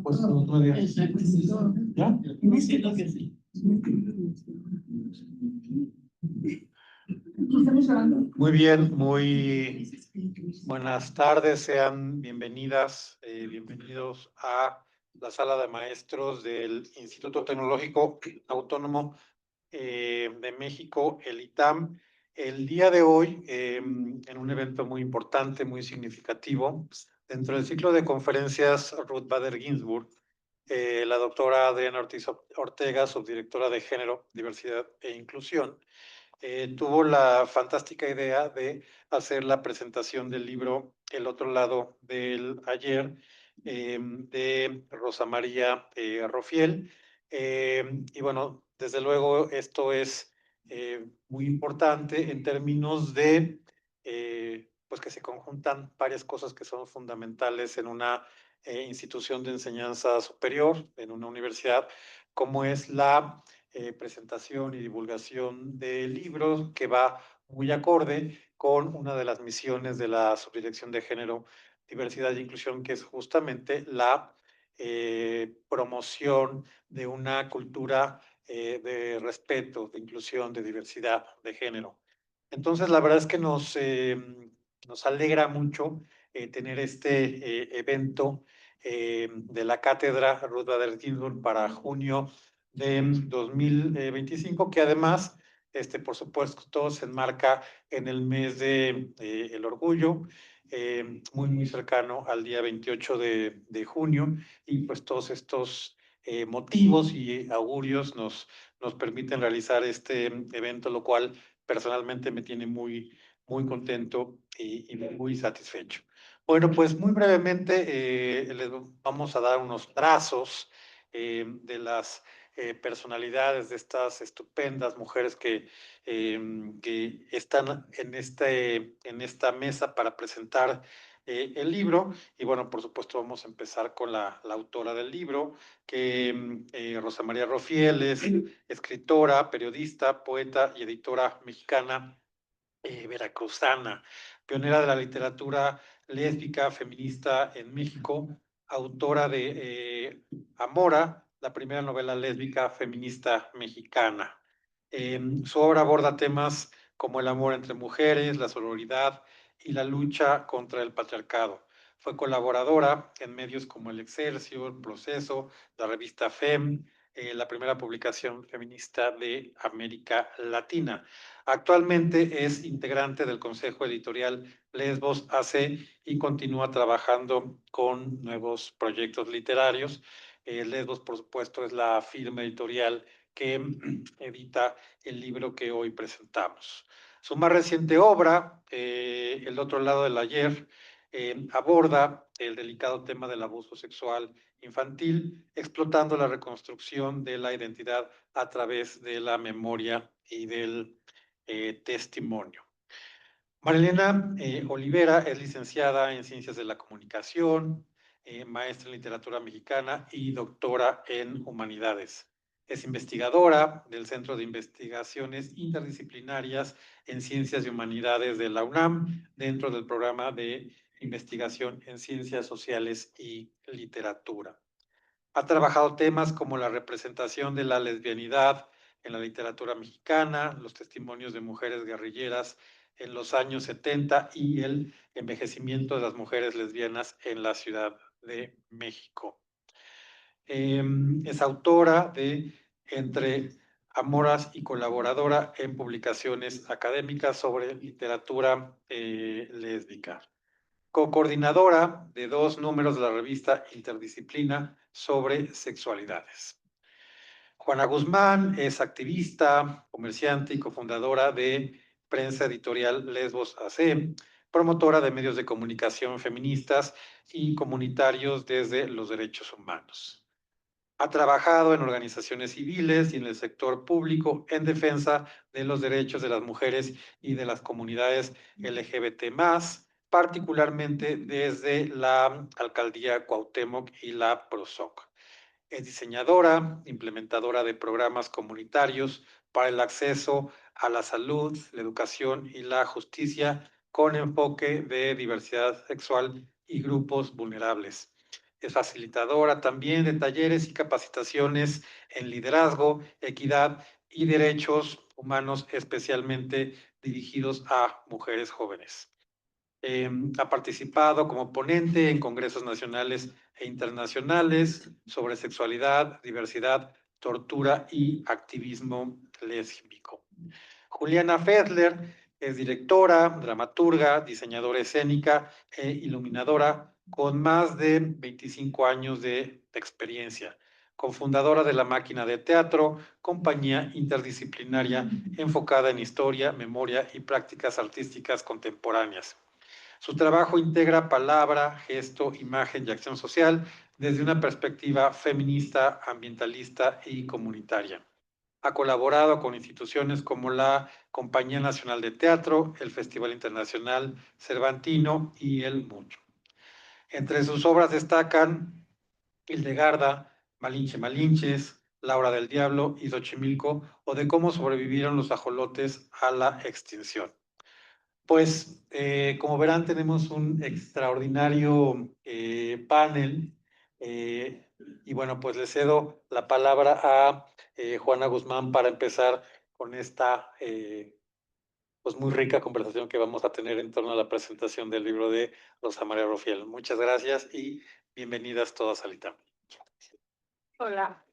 Pues otro día. ¿Ya? Muy bien, muy buenas tardes, sean bienvenidas, bienvenidos a la sala de maestros del Instituto Tecnológico Autónomo de México, el ITAM. El día de hoy, en un evento muy importante, muy significativo, dentro del ciclo de conferencias Ruth Bader Ginsburg, la doctora Adriana Ortiz Ortega, subdirectora de Género, Diversidad e Inclusión, tuvo la fantástica idea de hacer la presentación del libro El otro lado del ayer, de Rosa María Rofiel. Y bueno, desde luego esto es muy importante en términos de pues que se conjuntan varias cosas que son fundamentales en una institución de enseñanza superior, en una universidad, como es la presentación y divulgación de libros, que va muy acorde con una de las misiones de la Subdirección de Género, Diversidad e Inclusión, que es justamente la promoción de una cultura de respeto, de inclusión, de diversidad de género. Entonces, la verdad es que nos alegra mucho tener este evento de la cátedra Ruth Bader Ginsburg para junio de 2025, que además, por supuesto, se enmarca en el mes de el orgullo, muy cercano al día 28 de junio, y pues todos estos motivos y augurios nos permiten realizar este evento, lo cual personalmente me tiene muy contento y muy satisfecho. Bueno, pues muy brevemente les vamos a dar unos trazos de las personalidades de estas estupendas mujeres que están en esta mesa para presentar el libro. Y bueno, por supuesto vamos a empezar con la autora del libro, que Rosa María Rofiel es escritora, periodista, poeta y editora mexicana, veracruzana, pionera de la literatura lésbica feminista en México, autora de Amora, la primera novela lésbica feminista mexicana. Su obra aborda temas como el amor entre mujeres, la sororidad y la lucha contra el patriarcado. Fue colaboradora en medios como El Excelsior, Proceso, la revista FEM, la primera publicación feminista de América Latina. Actualmente es integrante del Consejo Editorial Lesbos AC y continúa trabajando con nuevos proyectos literarios. Lesbos, por supuesto, es la firma editorial que edita el libro que hoy presentamos. Su más reciente obra, El otro lado del ayer, aborda el delicado tema del abuso sexual infantil, explotando la reconstrucción de la identidad a través de la memoria y del testimonio. Marilena Olivera es licenciada en Ciencias de la Comunicación, maestra en Literatura Mexicana y doctora en Humanidades. Es investigadora del Centro de Investigaciones Interdisciplinarias en Ciencias y Humanidades de la UNAM, dentro del programa de investigación en Ciencias Sociales y Literatura. Ha trabajado temas como la representación de la lesbianidad en la literatura mexicana, los testimonios de mujeres guerrilleras en los años 70 y el envejecimiento de las mujeres lesbianas en la Ciudad de México. Es autora de Entre Amoras y colaboradora en publicaciones académicas sobre literatura lésbica. Co-coordinadora de 2 números de la revista Interdisciplina sobre sexualidades. Juana Guzmán es activista, comerciante y cofundadora de Prensa Editorial Lesbos AC, promotora de medios de comunicación feministas y comunitarios desde los derechos humanos. Ha trabajado en organizaciones civiles y en el sector público en defensa de los derechos de las mujeres y de las comunidades LGBT+, particularmente desde la Alcaldía Cuauhtémoc y la PROSOC. Es diseñadora, implementadora de programas comunitarios para el acceso a la salud, la educación y la justicia con enfoque de diversidad sexual y grupos vulnerables. Es facilitadora también de talleres y capacitaciones en liderazgo, equidad y derechos humanos, especialmente dirigidos a mujeres jóvenes. Ha participado como ponente en congresos nacionales e internacionales sobre sexualidad, diversidad, tortura y activismo lésbico. Juliana Fedler es directora, dramaturga, diseñadora escénica e iluminadora con más de 25 años de experiencia, cofundadora de La Máquina de Teatro, compañía interdisciplinaria enfocada en historia, memoria y prácticas artísticas contemporáneas. Su trabajo integra palabra, gesto, imagen y acción social desde una perspectiva feminista, ambientalista y comunitaria. Ha colaborado con instituciones como la Compañía Nacional de Teatro, el Festival Internacional Cervantino y el Mucho. Entre sus obras destacan Hildegarda, Malinche Malinches, La Hora del Diablo y Xochimilco, o de cómo sobrevivieron los ajolotes a la extinción. Pues, como verán, tenemos un extraordinario panel. Y bueno, pues le cedo la palabra a Juana Guzmán para empezar con esta pues muy rica conversación que vamos a tener en torno a la presentación del libro de Rosa María Rufiel. Muchas gracias y bienvenidas todas al ITAM. Hola.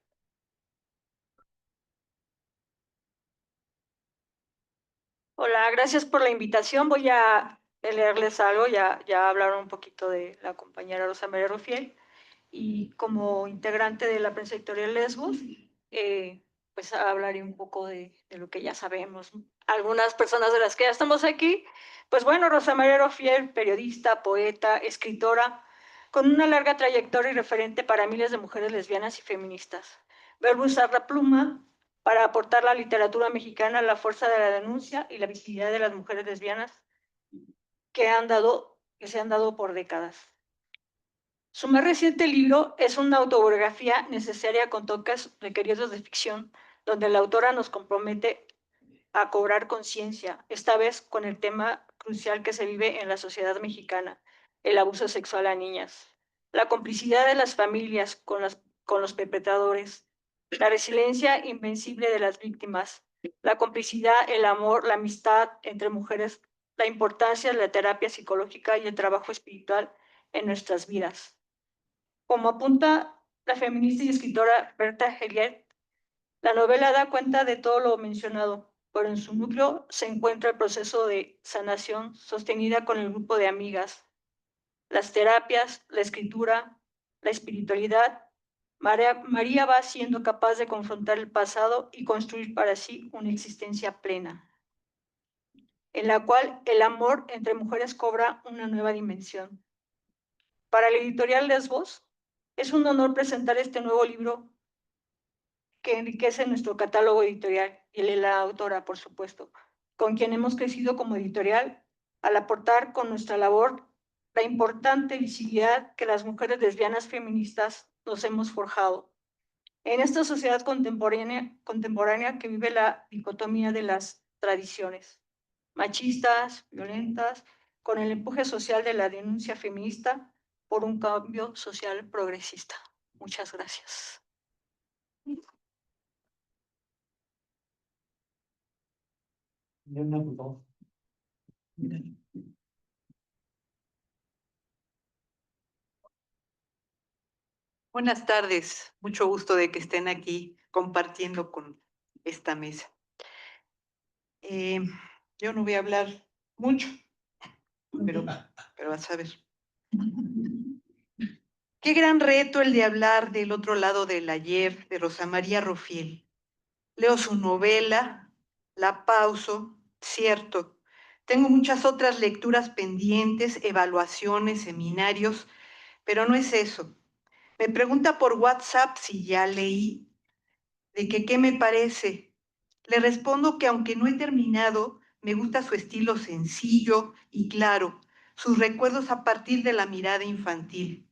Hola, gracias por la invitación. Voy a leerles algo, ya hablaron un poquito de la compañera Rosa María Rufiel, y como integrante de la prensa editorial Lesbos, pues hablaré un poco de lo que ya sabemos. Algunas personas de las que ya estamos aquí, pues bueno, Rosa María Rufiel, periodista, poeta, escritora, con una larga trayectoria y referente para miles de mujeres lesbianas y feministas. Verbo usar la pluma para aportar la literatura mexicana a la fuerza de la denuncia y la visibilidad de las mujeres lesbianas que se han dado por décadas. Su más reciente libro es una autobiografía necesaria con toques requeridos de ficción, donde la autora nos compromete a cobrar conciencia, esta vez con el tema crucial que se vive en la sociedad mexicana, el abuso sexual a niñas, la complicidad de las familias con los perpetradores, la resiliencia invencible de las víctimas, la complicidad, el amor, la amistad entre mujeres, la importancia de la terapia psicológica y el trabajo espiritual en nuestras vidas. Como apunta la feminista y escritora Berta Hellier, la novela da cuenta de todo lo mencionado, pero en su núcleo se encuentra el proceso de sanación sostenida con el grupo de amigas, las terapias, la escritura, la espiritualidad. María va siendo capaz de confrontar el pasado y construir para sí una existencia plena, en la cual el amor entre mujeres cobra una nueva dimensión. Para la editorial Lesbos, es un honor presentar este nuevo libro que enriquece nuestro catálogo editorial y el de la autora, por supuesto, con quien hemos crecido como editorial al aportar con nuestra labor la importante visibilidad que las mujeres lesbianas feministas nos hemos forjado. En esta sociedad contemporánea que vive la dicotomía de las tradiciones, machistas, violentas, con el empuje social de la denuncia feminista por un cambio social progresista. Muchas gracias. Buenas tardes, mucho gusto de que estén aquí compartiendo con esta mesa. Yo no voy a hablar mucho, pero vas a ver. Qué gran reto el de hablar del otro lado del ayer de Rosa María Rufiel. Leo su novela, la pauso, cierto. Tengo muchas otras lecturas pendientes, evaluaciones, seminarios, pero no es eso. Me pregunta por WhatsApp si ya leí, de que qué me parece. Le respondo que aunque no he terminado, me gusta su estilo sencillo y claro, sus recuerdos a partir de la mirada infantil,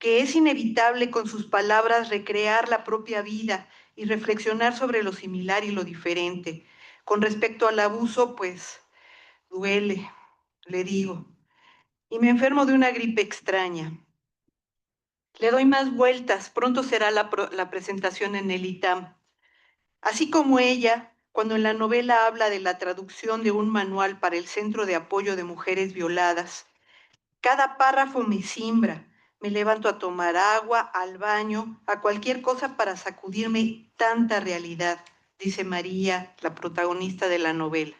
que es inevitable con sus palabras recrear la propia vida y reflexionar sobre lo similar y lo diferente. Con respecto al abuso, pues duele, le digo, y me enfermo de una gripe extraña. Le doy más vueltas, pronto será la presentación en el ITAM. Así como ella, cuando en la novela habla de la traducción de un manual para el Centro de Apoyo de Mujeres Violadas, cada párrafo me simbra. Me levanto a tomar agua, al baño, a cualquier cosa para sacudirme tanta realidad, dice María, la protagonista de la novela.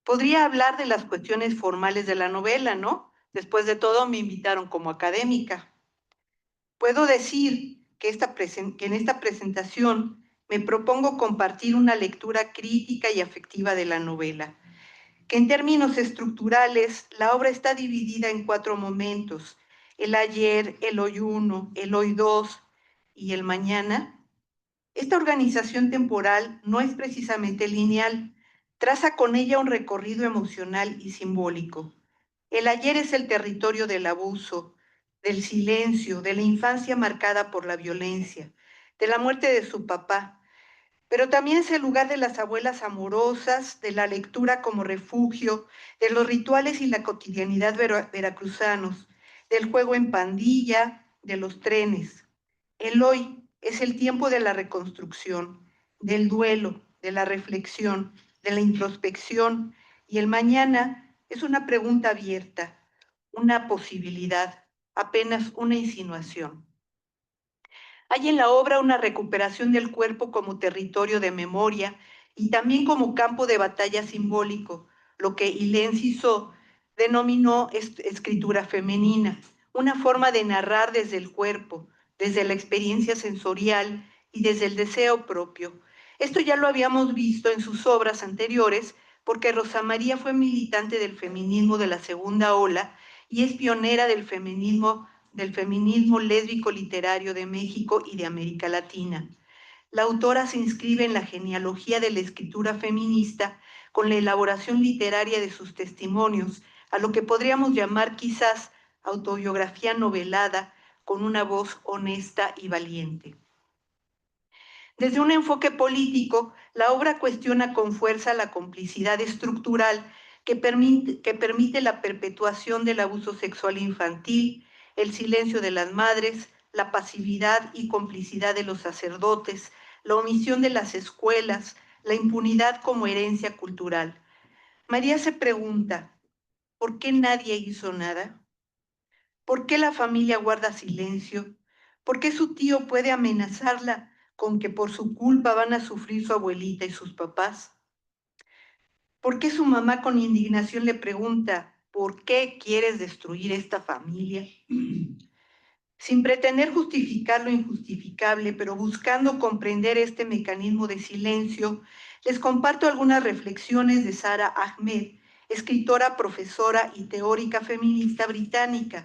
Podría hablar de las cuestiones formales de la novela, ¿no? Después de todo, me invitaron como académica. Puedo decir que en esta presentación me propongo compartir una lectura crítica y afectiva de la novela, que en términos estructurales la obra está dividida en 4 momentos: el ayer, el hoy 1, el hoy 2 y el mañana. Esta organización temporal no es precisamente lineal, traza con ella un recorrido emocional y simbólico. El ayer es el territorio del abuso, del silencio, de la infancia marcada por la violencia, de la muerte de su papá, pero también es el lugar de las abuelas amorosas, de la lectura como refugio, de los rituales y la cotidianidad veracruzanos, del juego en pandilla, de los trenes. El hoy es el tiempo de la reconstrucción, del duelo, de la reflexión, de la introspección, y el mañana es una pregunta abierta, una posibilidad, apenas una insinuación. Hay en la obra una recuperación del cuerpo como territorio de memoria y también como campo de batalla simbólico, lo que Hélène Cixous denominó escritura femenina, una forma de narrar desde el cuerpo, desde la experiencia sensorial y desde el deseo propio. Esto ya lo habíamos visto en sus obras anteriores, porque Rosa María fue militante del feminismo de la segunda ola y es pionera del feminismo lésbico literario de México y de América Latina. La autora se inscribe en la genealogía de la escritura feminista con la elaboración literaria de sus testimonios, a lo que podríamos llamar quizás autobiografía novelada con una voz honesta y valiente. Desde un enfoque político, la obra cuestiona con fuerza la complicidad estructural que permite la perpetuación del abuso sexual infantil, el silencio de las madres, la pasividad y complicidad de los sacerdotes, la omisión de las escuelas, la impunidad como herencia cultural. María se pregunta, ¿por qué nadie hizo nada? ¿Por qué la familia guarda silencio? ¿Por qué su tío puede amenazarla con que por su culpa van a sufrir su abuelita y sus papás? ¿Por qué su mamá con indignación le pregunta, ¿por qué quieres destruir esta familia? Sin pretender justificar lo injustificable, pero buscando comprender este mecanismo de silencio, les comparto algunas reflexiones de Sara Ahmed, escritora, profesora y teórica feminista británica.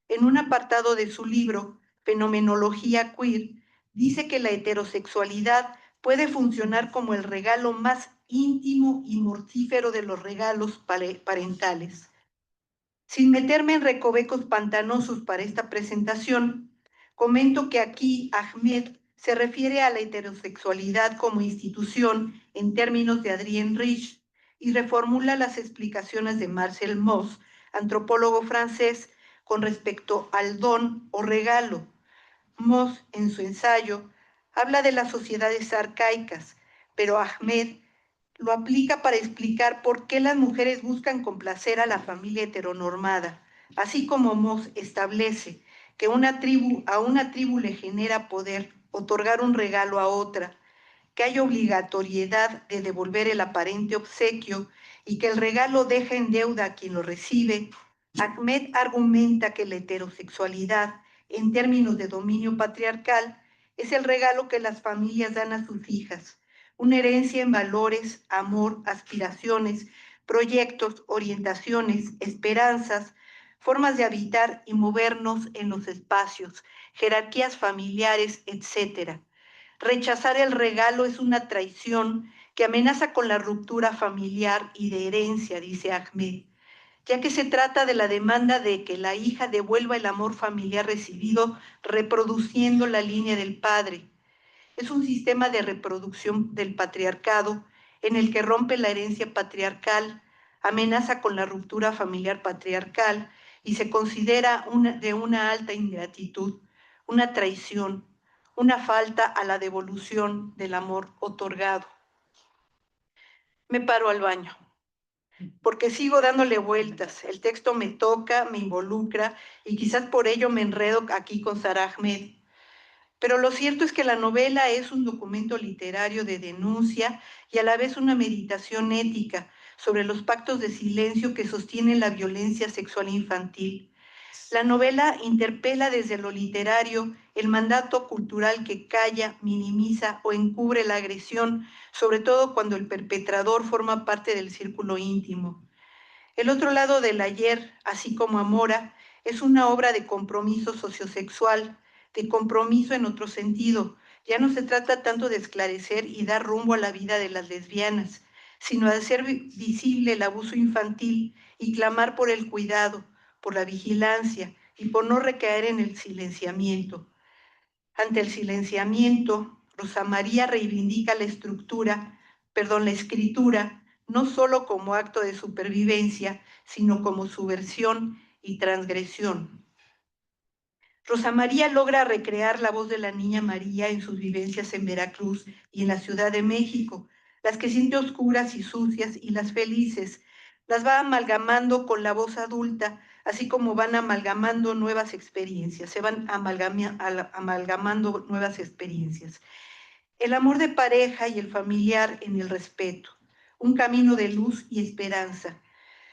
En un apartado de su libro, Fenomenología Queer, dice que la heterosexualidad puede funcionar como el regalo más íntimo y mortífero de los regalos parentales. Sin meterme en recovecos pantanosos para esta presentación, comento que aquí Ahmed se refiere a la heterosexualidad como institución en términos de Adrien Rich y reformula las explicaciones de Marcel Mauss, antropólogo francés, con respecto al don o regalo. Mauss, en su ensayo, habla de las sociedades arcaicas, pero Ahmed lo aplica para explicar por qué las mujeres buscan complacer a la familia heteronormada, así como Mauss establece que a una tribu le genera poder otorgar un regalo a otra, que hay obligatoriedad de devolver el aparente obsequio y que el regalo deja en deuda a quien lo recibe. Ahmed argumenta que la heterosexualidad, en términos de dominio patriarcal, es el regalo que las familias dan a sus hijas, una herencia en valores, amor, aspiraciones, proyectos, orientaciones, esperanzas, formas de habitar y movernos en los espacios, jerarquías familiares, etc. Rechazar el regalo es una traición que amenaza con la ruptura familiar y de herencia, dice Ahmed. ya que se trata de la demanda de que la hija devuelva el amor familiar recibido reproduciendo la línea del padre. Es un sistema de reproducción del patriarcado en el que rompe la herencia patriarcal, amenaza con la ruptura familiar patriarcal y se considera de una alta ingratitud, una traición, una falta a la devolución del amor otorgado. Me paro al baño, porque sigo dándole vueltas. El texto me toca, me involucra y quizás por ello me enredo aquí con Sara Ahmed. Pero lo cierto es que la novela es un documento literario de denuncia y a la vez una meditación ética sobre los pactos de silencio que sostienen la violencia sexual infantil. La novela interpela desde lo literario el mandato cultural que calla, minimiza o encubre la agresión, sobre todo cuando el perpetrador forma parte del círculo íntimo. El otro lado del ayer, así como Amora, es una obra de compromiso sociosexual, de compromiso en otro sentido. Ya no se trata tanto de esclarecer y dar rumbo a la vida de las lesbianas, sino de hacer visible el abuso infantil y clamar por el cuidado, por la vigilancia y por no recaer en el silenciamiento. Ante el silenciamiento, Rosa María reivindica la escritura, no solo como acto de supervivencia, sino como subversión y transgresión. Rosa María logra recrear la voz de la niña María en sus vivencias en Veracruz y en la Ciudad de México, las que siente oscuras y sucias y las felices, las va amalgamando con la voz adulta, así como van amalgamando nuevas experiencias, se van amalgamando nuevas experiencias. El amor de pareja y el familiar en el respeto, un camino de luz y esperanza.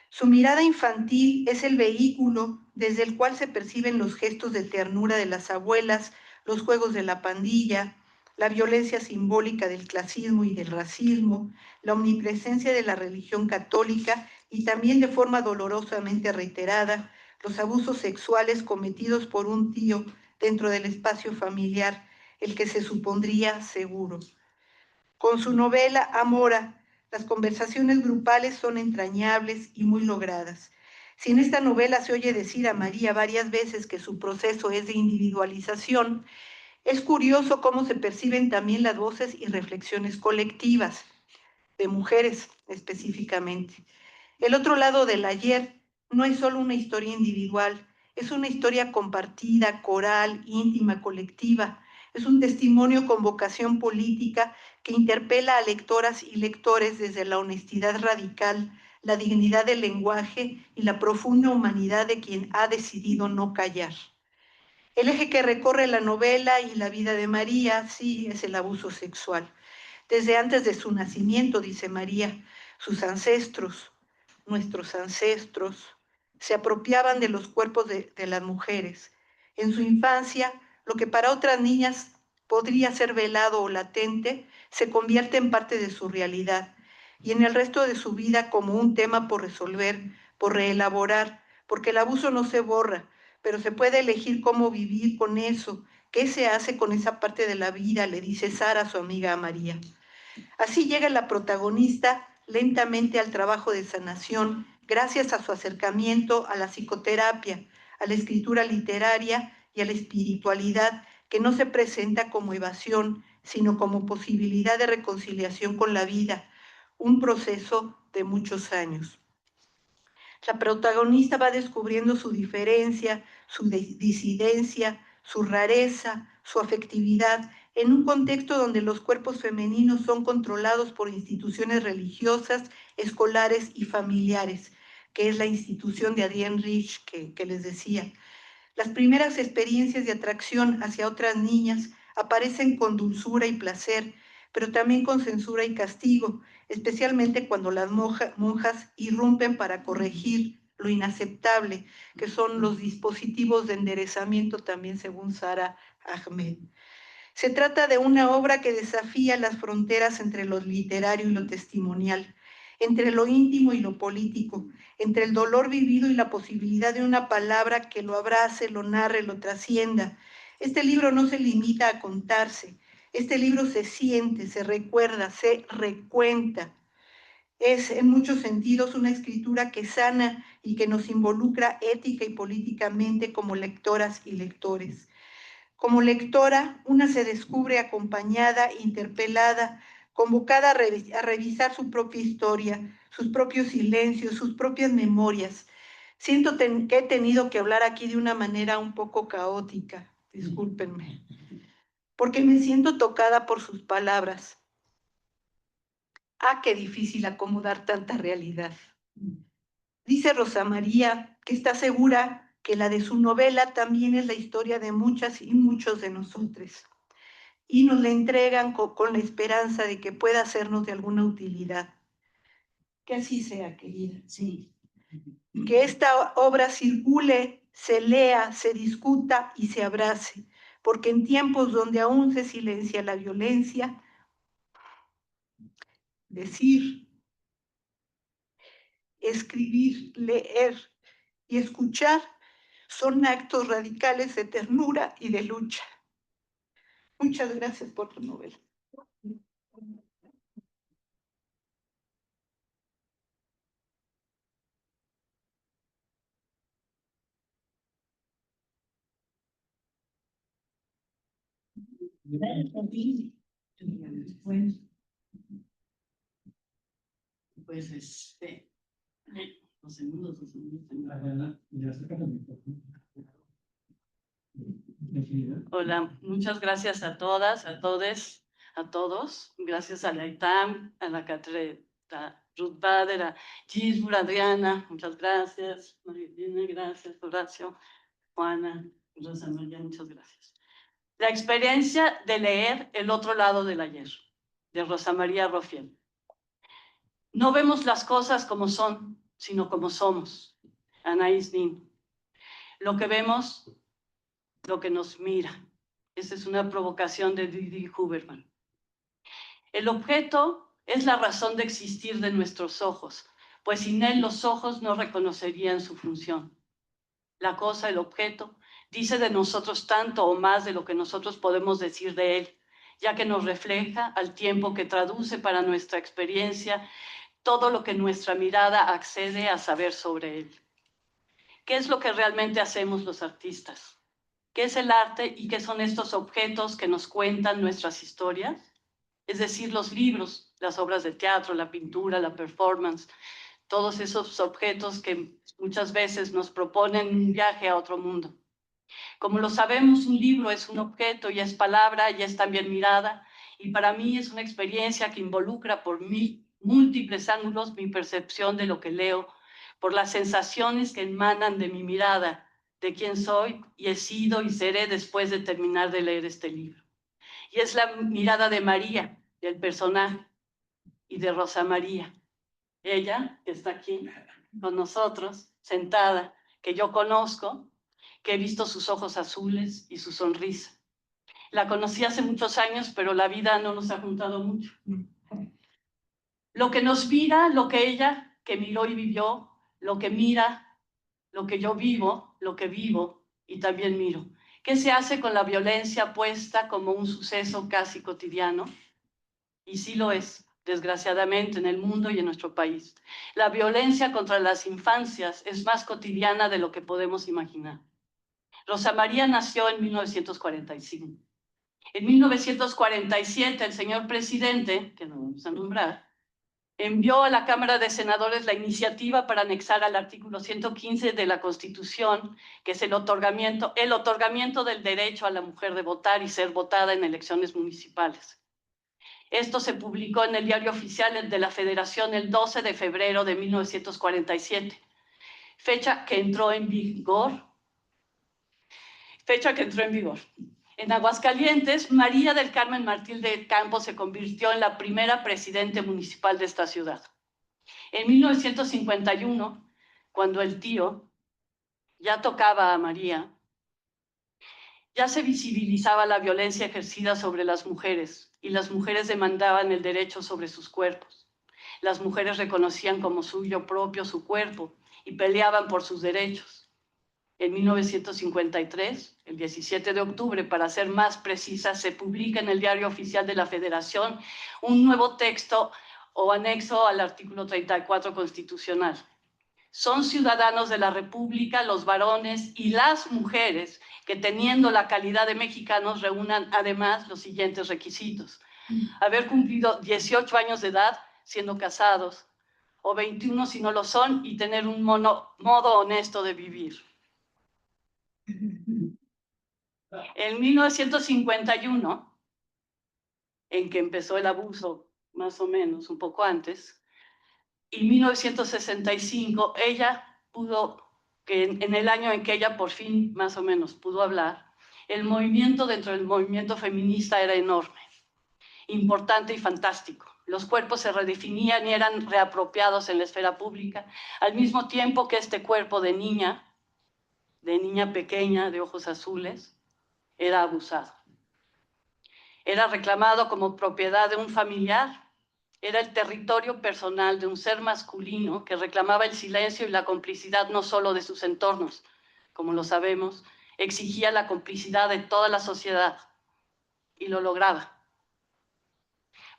Su mirada infantil es el vehículo desde el cual se perciben los gestos de ternura de las abuelas, los juegos de la pandilla, la violencia simbólica del clasismo y del racismo, la omnipresencia de la religión católica y también de forma dolorosamente reiterada, los abusos sexuales cometidos por un tío dentro del espacio familiar, el que se supondría seguro. Con su novela Amora, las conversaciones grupales son entrañables y muy logradas. Si en esta novela se oye decir a María varias veces que su proceso es de individualización, es curioso cómo se perciben también las voces y reflexiones colectivas, de mujeres específicamente. El otro lado del ayer no es solo una historia individual, es una historia compartida, coral, íntima, colectiva. Es un testimonio con vocación política que interpela a lectoras y lectores desde la honestidad radical, la dignidad del lenguaje y la profunda humanidad de quien ha decidido no callar. El eje que recorre la novela y la vida de María, sí, es el abuso sexual. Desde antes de su nacimiento, dice María, sus ancestros, nuestros ancestros, se apropiaban de los cuerpos de las mujeres. En su infancia, lo que para otras niñas podría ser velado o latente, se convierte en parte de su realidad y en el resto de su vida como un tema por resolver, por reelaborar, porque el abuso no se borra, pero se puede elegir cómo vivir con eso. ¿Qué se hace con esa parte de la vida?, le dice Sara a su amiga María. Así llega la protagonista lentamente al trabajo de sanación gracias a su acercamiento a la psicoterapia, a la escritura literaria y a la espiritualidad, que no se presenta como evasión, sino como posibilidad de reconciliación con la vida, un proceso de muchos años. La protagonista va descubriendo su diferencia, su disidencia, su rareza, su afectividad, en un contexto donde los cuerpos femeninos son controlados por instituciones religiosas, escolares y familiares, que es la institución de Adrienne Rich que les decía. Las primeras experiencias de atracción hacia otras niñas aparecen con dulzura y placer, pero también con censura y castigo, especialmente cuando las monjas irrumpen para corregir lo inaceptable, que son los dispositivos de enderezamiento también según Sara Ahmed. Se trata de una obra que desafía las fronteras entre lo literario y lo testimonial, entre lo íntimo y lo político, entre el dolor vivido y la posibilidad de una palabra que lo abrace, lo narre, lo trascienda. Este libro no se limita a contarse, este libro se siente, se recuerda, se recuenta. Es en muchos sentidos una escritura que sana y que nos involucra ética y políticamente como lectoras y lectores. Como lectora, una se descubre acompañada, interpelada, convocada a revisar su propia historia, sus propios silencios, sus propias memorias. Siento que he tenido que hablar aquí de una manera un poco caótica, discúlpenme, porque me siento tocada por sus palabras. Ah, qué difícil acomodar tanta realidad. Dice Rosa María que está segura que la de su novela también es la historia de muchas y muchos de nosotros. Y nos la entregan con la esperanza de que pueda sernos de alguna utilidad. Que así sea, querida. Sí. Que esta obra circule, se lea, se discuta y se abrace, porque en tiempos donde aún se silencia la violencia, decir, escribir, leer y escuchar son actos radicales de ternura y de lucha. Muchas gracias por tu novela. Pues los segundos. Hola, muchas gracias a todas, a todes, a todos. Gracias a la ITAM, a la cátedra Ruth Bader, a Gisbur, Adriana, muchas gracias. Marilena, gracias. Horacio, Juana, Rosa María, muchas gracias. La experiencia de leer El otro lado del ayer, de Rosa María Rufiel. No vemos las cosas como son, sino como somos. Anaïs Nin. Lo que vemos, lo que nos mira. Esa es una provocación de Didi Huberman. El objeto es la razón de existir de nuestros ojos, pues sin él los ojos no reconocerían su función. La cosa, el objeto, dice de nosotros tanto o más de lo que nosotros podemos decir de él, ya que nos refleja al tiempo que traduce para nuestra experiencia todo lo que nuestra mirada accede a saber sobre él. ¿Qué es lo que realmente hacemos los artistas? ¿Qué es el arte y qué son estos objetos que nos cuentan nuestras historias? Es decir, los libros, las obras de teatro, la pintura, la performance, todos esos objetos que muchas veces nos proponen un viaje a otro mundo. Como lo sabemos, un libro es un objeto y es palabra y es también mirada, y para mí es una experiencia que involucra por múltiples ángulos mi percepción de lo que leo, por las sensaciones que emanan de mi mirada, de quién soy y he sido y seré después de terminar de leer este libro. Y es la mirada de María, del personaje, y de Rosa María. Ella, que está aquí con nosotros, sentada, que yo conozco, que he visto sus ojos azules y su sonrisa. La conocí hace muchos años, pero la vida no nos ha juntado mucho. Lo que nos mira, lo que ella, que miró y vivió, lo que mira, lo que yo vivo, lo que vivo y también miro. ¿Qué se hace con la violencia puesta como un suceso casi cotidiano? Y sí lo es, desgraciadamente, en el mundo y en nuestro país. La violencia contra las infancias es más cotidiana de lo que podemos imaginar. Rosa María nació en 1945. En 1947, el señor presidente, que no vamos a nombrar, envió a la Cámara de Senadores la iniciativa para anexar al artículo 115 de la Constitución, que es el otorgamiento del derecho a la mujer de votar y ser votada en elecciones municipales. Esto se publicó en el Diario Oficial de la Federación el 12 de febrero de 1947, fecha que entró en vigor. En Aguascalientes, María del Carmen Martín de Campos se convirtió en la primera presidente municipal de esta ciudad. En 1951, cuando el tío ya tocaba a María, ya se visibilizaba la violencia ejercida sobre las mujeres y las mujeres demandaban el derecho sobre sus cuerpos. Las mujeres reconocían como suyo propio su cuerpo y peleaban por sus derechos. En 1953, el 17 de octubre, para ser más precisa, se publica en el Diario Oficial de la Federación un nuevo texto o anexo al artículo 34 constitucional. Son ciudadanos de la República los varones y las mujeres que, teniendo la calidad de mexicanos, reúnan además los siguientes requisitos: haber cumplido 18 años de edad siendo casados, o 21 si no lo son, y tener un modo honesto de vivir. En 1951, en que empezó el abuso, más o menos, un poco antes, y 1965, ella pudo, que en el año en que ella por fin más o menos pudo hablar, el movimiento dentro del movimiento feminista era enorme, importante y fantástico. Los cuerpos se redefinían y eran reapropiados en la esfera pública, al mismo tiempo que este cuerpo de niña pequeña, de ojos azules, era abusado. Era reclamado como propiedad de un familiar. Era el territorio personal de un ser masculino que reclamaba el silencio y la complicidad no solo de sus entornos, como lo sabemos, exigía la complicidad de toda la sociedad y lo lograba.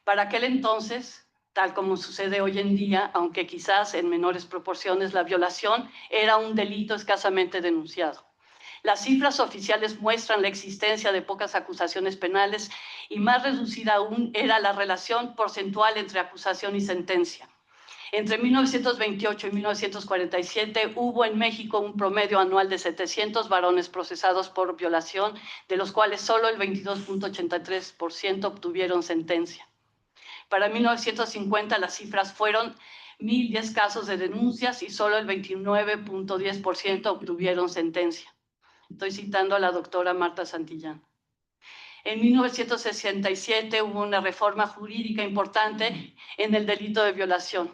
Para aquel entonces, tal como sucede hoy en día, aunque quizás en menores proporciones, la violación era un delito escasamente denunciado. Las cifras oficiales muestran la existencia de pocas acusaciones penales y más reducida aún era la relación porcentual entre acusación y sentencia. Entre 1928 y 1947 hubo en México un promedio anual de 700 varones procesados por violación, de los cuales solo el 22.83% obtuvieron sentencia. Para 1950 las cifras fueron 1.010 casos de denuncias y solo el 29.10% obtuvieron sentencia. Estoy citando a la doctora Marta Santillán. En 1967 hubo una reforma jurídica importante en el delito de violación.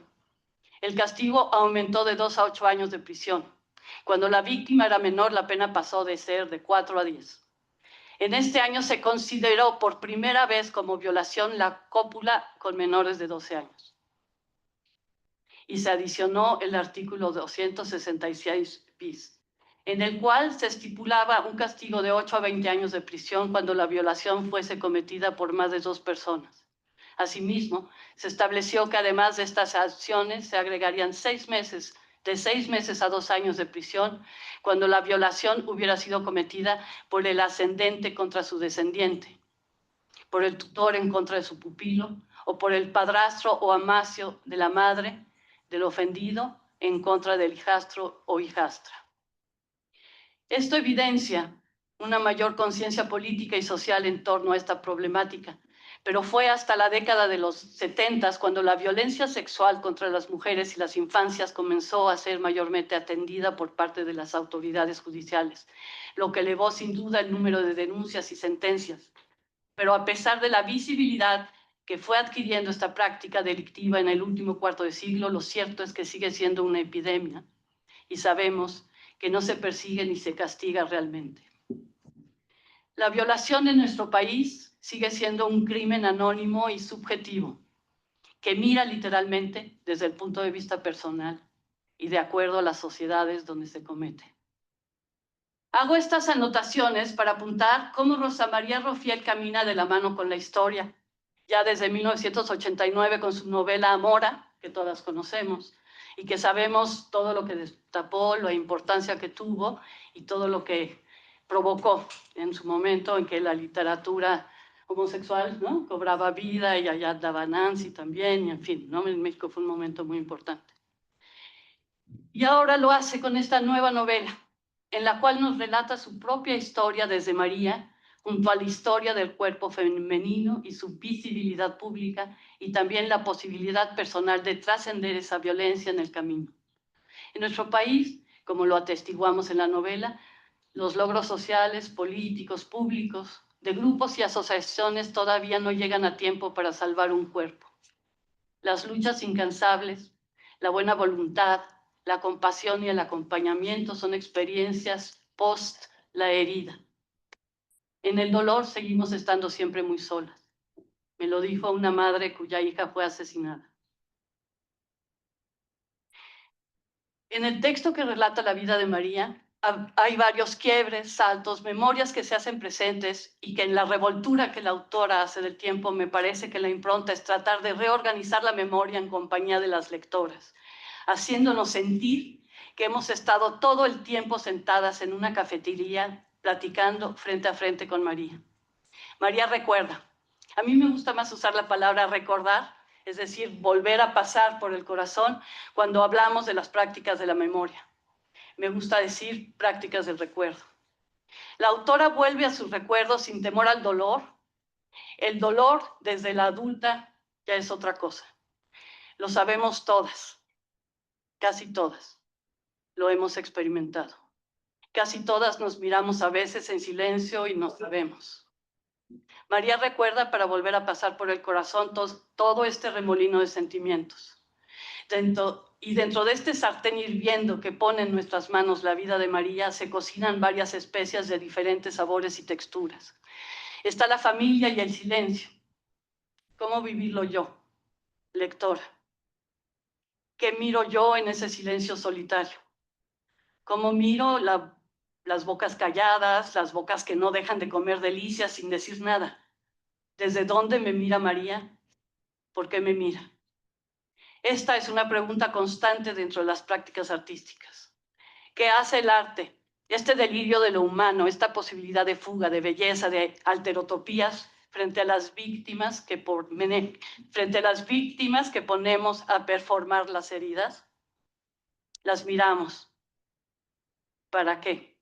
El castigo aumentó de 2 a 8 años de prisión. Cuando la víctima era menor, la pena pasó de ser de 4 a 10. En este año se consideró por primera vez como violación la cópula con menores de 12 años. Y se adicionó el artículo 266 bis, en el cual se estipulaba un castigo de 8 a 20 años de prisión cuando la violación fuese cometida por más de 2 personas. Asimismo, se estableció que además de estas sanciones se agregarían de 6 meses a 2 años de prisión cuando la violación hubiera sido cometida por el ascendente contra su descendiente, por el tutor en contra de su pupilo, o por el padrastro o amasio de la madre del ofendido en contra del hijastro o hijastra. Esto evidencia una mayor conciencia política y social en torno a esta problemática, pero fue hasta la década de los 70 cuando la violencia sexual contra las mujeres y las infancias comenzó a ser mayormente atendida por parte de las autoridades judiciales, lo que elevó sin duda el número de denuncias y sentencias. Pero a pesar de la visibilidad que fue adquiriendo esta práctica delictiva en el último cuarto de siglo, lo cierto es que sigue siendo una epidemia y sabemos que no se persigue ni se castiga realmente. La violación en nuestro país sigue siendo un crimen anónimo y subjetivo, que mira literalmente desde el punto de vista personal y de acuerdo a las sociedades donde se comete. Hago estas anotaciones para apuntar cómo Rosa María Rufiel camina de la mano con la historia, ya desde 1989 con su novela Amora, que todas conocemos, y que sabemos todo lo que destapó, la importancia que tuvo y todo lo que provocó en su momento en que la literatura homosexual, ¿no?, cobraba vida, y allá daba Nancy también, y en fin, ¿no?, en México fue un momento muy importante. Y ahora lo hace con esta nueva novela, en la cual nos relata su propia historia desde María, junto a la historia del cuerpo femenino y su visibilidad pública, y también la posibilidad personal de trascender esa violencia en el camino. En nuestro país, como lo atestiguamos en la novela, los logros sociales, políticos, públicos, de grupos y asociaciones todavía no llegan a tiempo para salvar un cuerpo. Las luchas incansables, la buena voluntad, la compasión y el acompañamiento son experiencias post la herida. En el dolor seguimos estando siempre muy solas. Me lo dijo una madre cuya hija fue asesinada. En el texto que relata la vida de María, hay varios quiebres, saltos, memorias que se hacen presentes y que en la revoltura que la autora hace del tiempo me parece que la impronta es tratar de reorganizar la memoria en compañía de las lectoras, haciéndonos sentir que hemos estado todo el tiempo sentadas en una cafetería platicando frente a frente con María. María recuerda. A mí me gusta más usar la palabra recordar, es decir, volver a pasar por el corazón cuando hablamos de las prácticas de la memoria. Me gusta decir prácticas del recuerdo. La autora vuelve a sus recuerdos sin temor al dolor. El dolor desde la adulta ya es otra cosa. Lo sabemos todas, casi todas. Lo hemos experimentado. Casi todas nos miramos a veces en silencio y nos sabemos. María recuerda para volver a pasar por el corazón todo este remolino de sentimientos. Dentro de este sartén hirviendo que pone en nuestras manos la vida de María, se cocinan varias especias de diferentes sabores y texturas. Está la familia y el silencio. ¿Cómo vivirlo yo, lectora? ¿Qué miro yo en ese silencio solitario? ¿Cómo miro las bocas calladas, las bocas que no dejan de comer delicias sin decir nada? ¿Desde dónde me mira María? ¿Por qué me mira? Esta es una pregunta constante dentro de las prácticas artísticas. ¿Qué hace el arte? Este delirio de lo humano, esta posibilidad de fuga, de belleza, de alterotopías frente a las víctimas que ponemos a performar las heridas. Las miramos. ¿Para qué?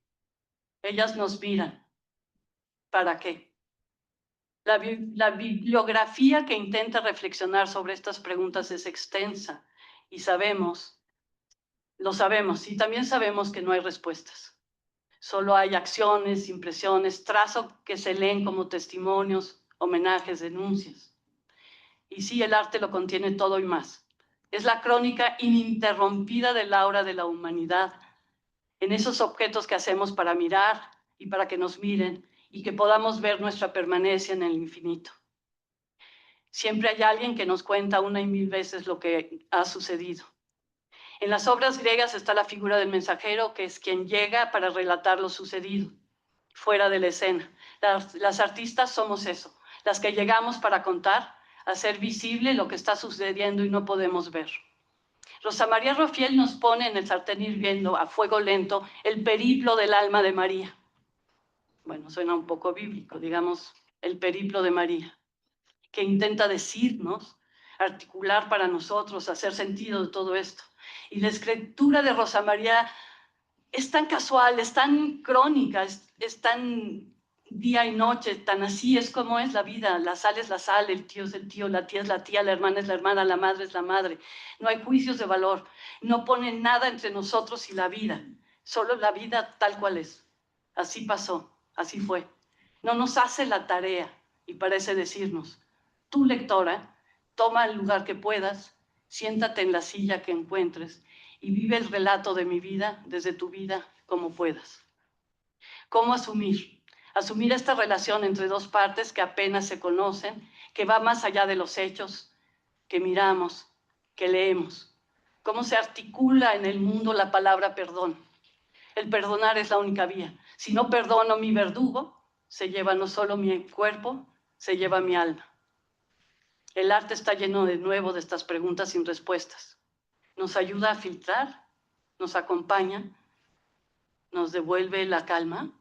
Ellas nos miran. ¿Para qué? La bibliografía que intenta reflexionar sobre estas preguntas es extensa y lo sabemos, y también sabemos que no hay respuestas. Solo hay acciones, impresiones, trazos que se leen como testimonios, homenajes, denuncias. Y sí, el arte lo contiene todo y más. Es la crónica ininterrumpida del aura de la humanidad, en esos objetos que hacemos para mirar y para que nos miren y que podamos ver nuestra permanencia en el infinito. Siempre hay alguien que nos cuenta una y mil veces lo que ha sucedido. En las obras griegas está la figura del mensajero, que es quien llega para relatar lo sucedido, fuera de la escena. Las artistas somos eso, las que llegamos para contar, hacer visible lo que está sucediendo y no podemos ver. Rosa María Rufiel nos pone en el sartén hirviendo a fuego lento el periplo del alma de María. Bueno, suena un poco bíblico, digamos, el periplo de María, que intenta decirnos, articular para nosotros, hacer sentido de todo esto. Y la escritura de Rosa María es tan casual, es tan crónica, es tan día y noche, tan así es como es la vida. La sal es la sal, el tío es el tío, la tía es la tía, la hermana es la hermana, la madre es la madre. No hay juicios de valor, no pone nada entre nosotros y la vida, solo la vida tal cual es. Así pasó, así fue. No nos hace la tarea y parece decirnos: tú, lectora, toma el lugar que puedas, siéntate en la silla que encuentres y vive el relato de mi vida desde tu vida como puedas. ¿Cómo asumir? Asumir esta relación entre dos partes que apenas se conocen, que va más allá de los hechos, que miramos, que leemos. ¿Cómo se articula en el mundo la palabra perdón? El perdonar es la única vía. Si no perdono mi verdugo, se lleva no solo mi cuerpo, se lleva mi alma. El arte está lleno de nuevo de estas preguntas sin respuestas. Nos ayuda a filtrar, nos acompaña, nos devuelve la calma.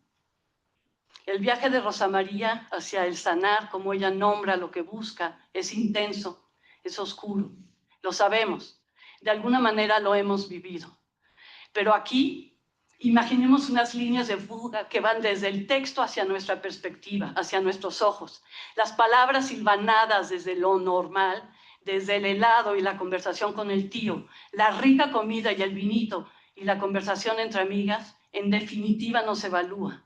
El viaje de Rosa María hacia el sanar, como ella nombra lo que busca, es intenso, es oscuro. Lo sabemos, de alguna manera lo hemos vivido. Pero aquí imaginemos unas líneas de fuga que van desde el texto hacia nuestra perspectiva, hacia nuestros ojos. Las palabras silvanadas desde lo normal, desde el helado y la conversación con el tío, la rica comida y el vinito y la conversación entre amigas, en definitiva nos evalúa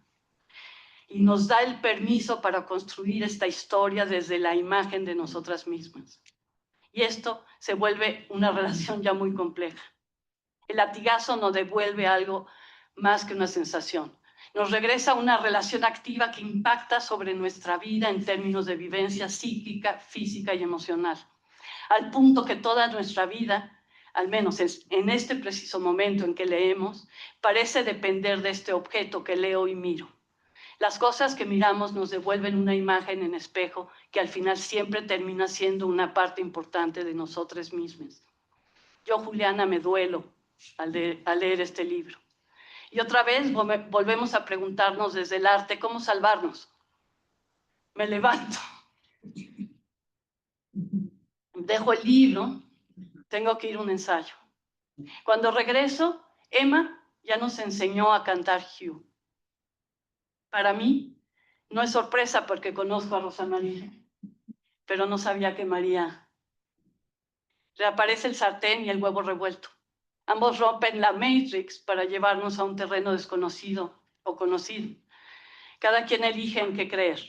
y nos da el permiso para construir esta historia desde la imagen de nosotras mismas. Y esto se vuelve una relación ya muy compleja. El latigazo nos devuelve algo más que una sensación. Nos regresa a una relación activa que impacta sobre nuestra vida en términos de vivencia psíquica, física y emocional. Al punto que toda nuestra vida al menos en este preciso momento en que leemos, parece depender de este objeto que leo y miro. Las cosas que miramos nos devuelven una imagen en espejo que al final siempre termina siendo una parte importante de nosotros mismos. Yo, Juliana, me duelo al leer este libro. Y otra vez volvemos a preguntarnos desde el arte cómo salvarnos. Me levanto, dejo el libro, tengo que ir a un ensayo. Cuando regreso, Emma ya nos enseñó a cantar Hugh. Para mí, no es sorpresa porque conozco a Rosa María, pero no sabía que María reaparece el sartén y el huevo revuelto. Ambos rompen la Matrix para llevarnos a un terreno desconocido o conocido. Cada quien elige en qué creer.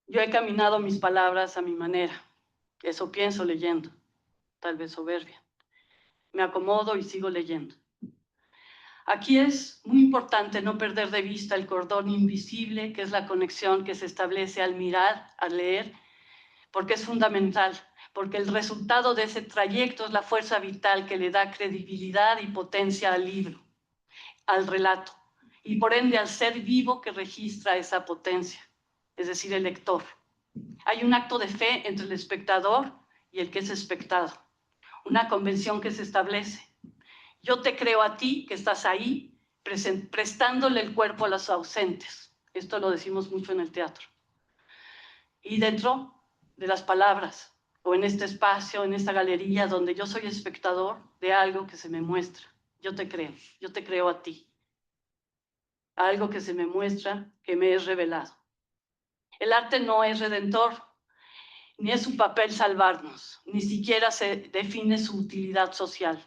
Yo he caminado mis palabras a mi manera. Eso pienso leyendo, tal vez soberbia. Me acomodo y sigo leyendo. Aquí es muy importante no perder de vista el cordón invisible, que es la conexión que se establece al mirar, al leer, porque es fundamental, porque el resultado de ese trayecto es la fuerza vital que le da credibilidad y potencia al libro, al relato, y por ende al ser vivo que registra esa potencia, es decir, el lector. Hay un acto de fe entre el espectador y el que es espectado, una convención que se establece. Yo te creo a ti, que estás ahí, prestándole el cuerpo a los ausentes. Esto lo decimos mucho en el teatro. Y dentro de las palabras, o en este espacio, en esta galería, donde yo soy espectador de algo que se me muestra. Yo te creo a ti. Algo que se me muestra, que me es revelado. El arte no es redentor, ni es su papel salvarnos, ni siquiera se define su utilidad social.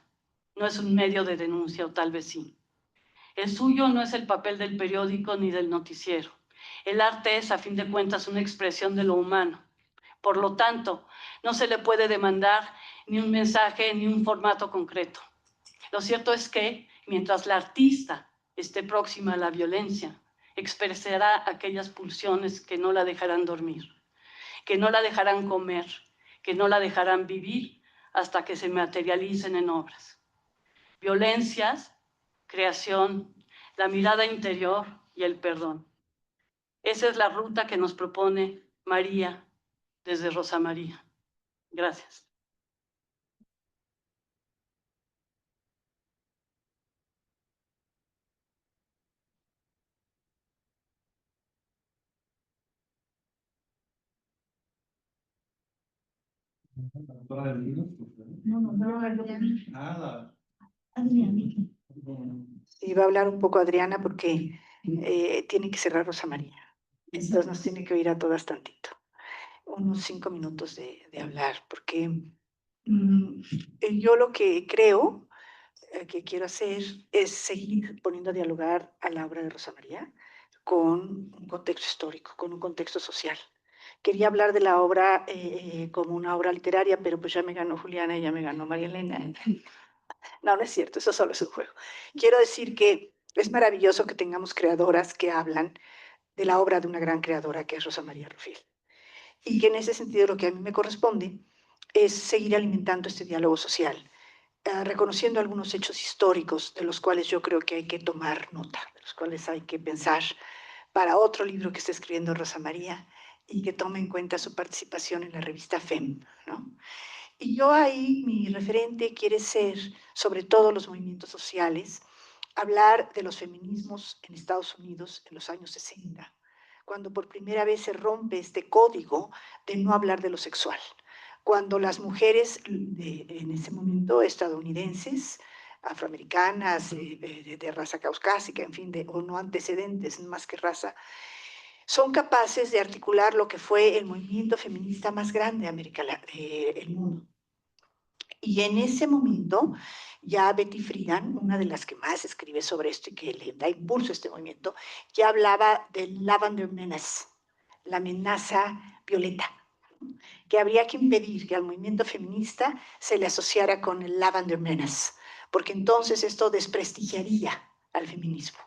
No es un medio de denuncia, o tal vez sí. El suyo no es el papel del periódico ni del noticiero. El arte es, a fin de cuentas, una expresión de lo humano. Por lo tanto, no se le puede demandar ni un mensaje ni un formato concreto. Lo cierto es que, mientras la artista esté próxima a la violencia, expresará aquellas pulsiones que no la dejarán dormir, que no la dejarán comer, que no la dejarán vivir hasta que se materialicen en obras. Violencias, creación, la mirada interior y el perdón. Esa es la ruta que nos propone María desde Rosa María. Gracias. Nada. Sí, va a hablar un poco Adriana porque tiene que cerrar Rosa María. Entonces nos tiene que oír a todas tantito. Unos 5 minutos de hablar, porque yo lo que creo que quiero hacer es seguir poniendo a dialogar a la obra de Rosa María con un contexto histórico, con un contexto social. Quería hablar de la obra como una obra literaria, pero pues ya me ganó Juliana y ya me ganó María Elena. No, no es cierto, eso solo es un juego. Quiero decir que es maravilloso que tengamos creadoras que hablan de la obra de una gran creadora que es Rosa María Rufiel. Y que en ese sentido lo que a mí me corresponde es seguir alimentando este diálogo social, reconociendo algunos hechos históricos de los cuales yo creo que hay que tomar nota, de los cuales hay que pensar para otro libro que está escribiendo Rosa María y que tome en cuenta su participación en la revista FEM, ¿no? Y yo ahí, mi referente quiere ser, sobre todo los movimientos sociales, hablar de los feminismos en Estados Unidos en los años 60, cuando por primera vez se rompe este código de no hablar de lo sexual, cuando las mujeres en ese momento estadounidenses, afroamericanas, de raza caucásica, en fin, o no antecedentes más que raza, son capaces de articular lo que fue el movimiento feminista más grande del mundo. Y en ese momento, ya Betty Friedan, una de las que más escribe sobre esto y que le da impulso a este movimiento, ya hablaba del Lavender Menace, la amenaza violeta, que habría que impedir que al movimiento feminista se le asociara con el Lavender Menace, porque entonces esto desprestigiaría al feminismo,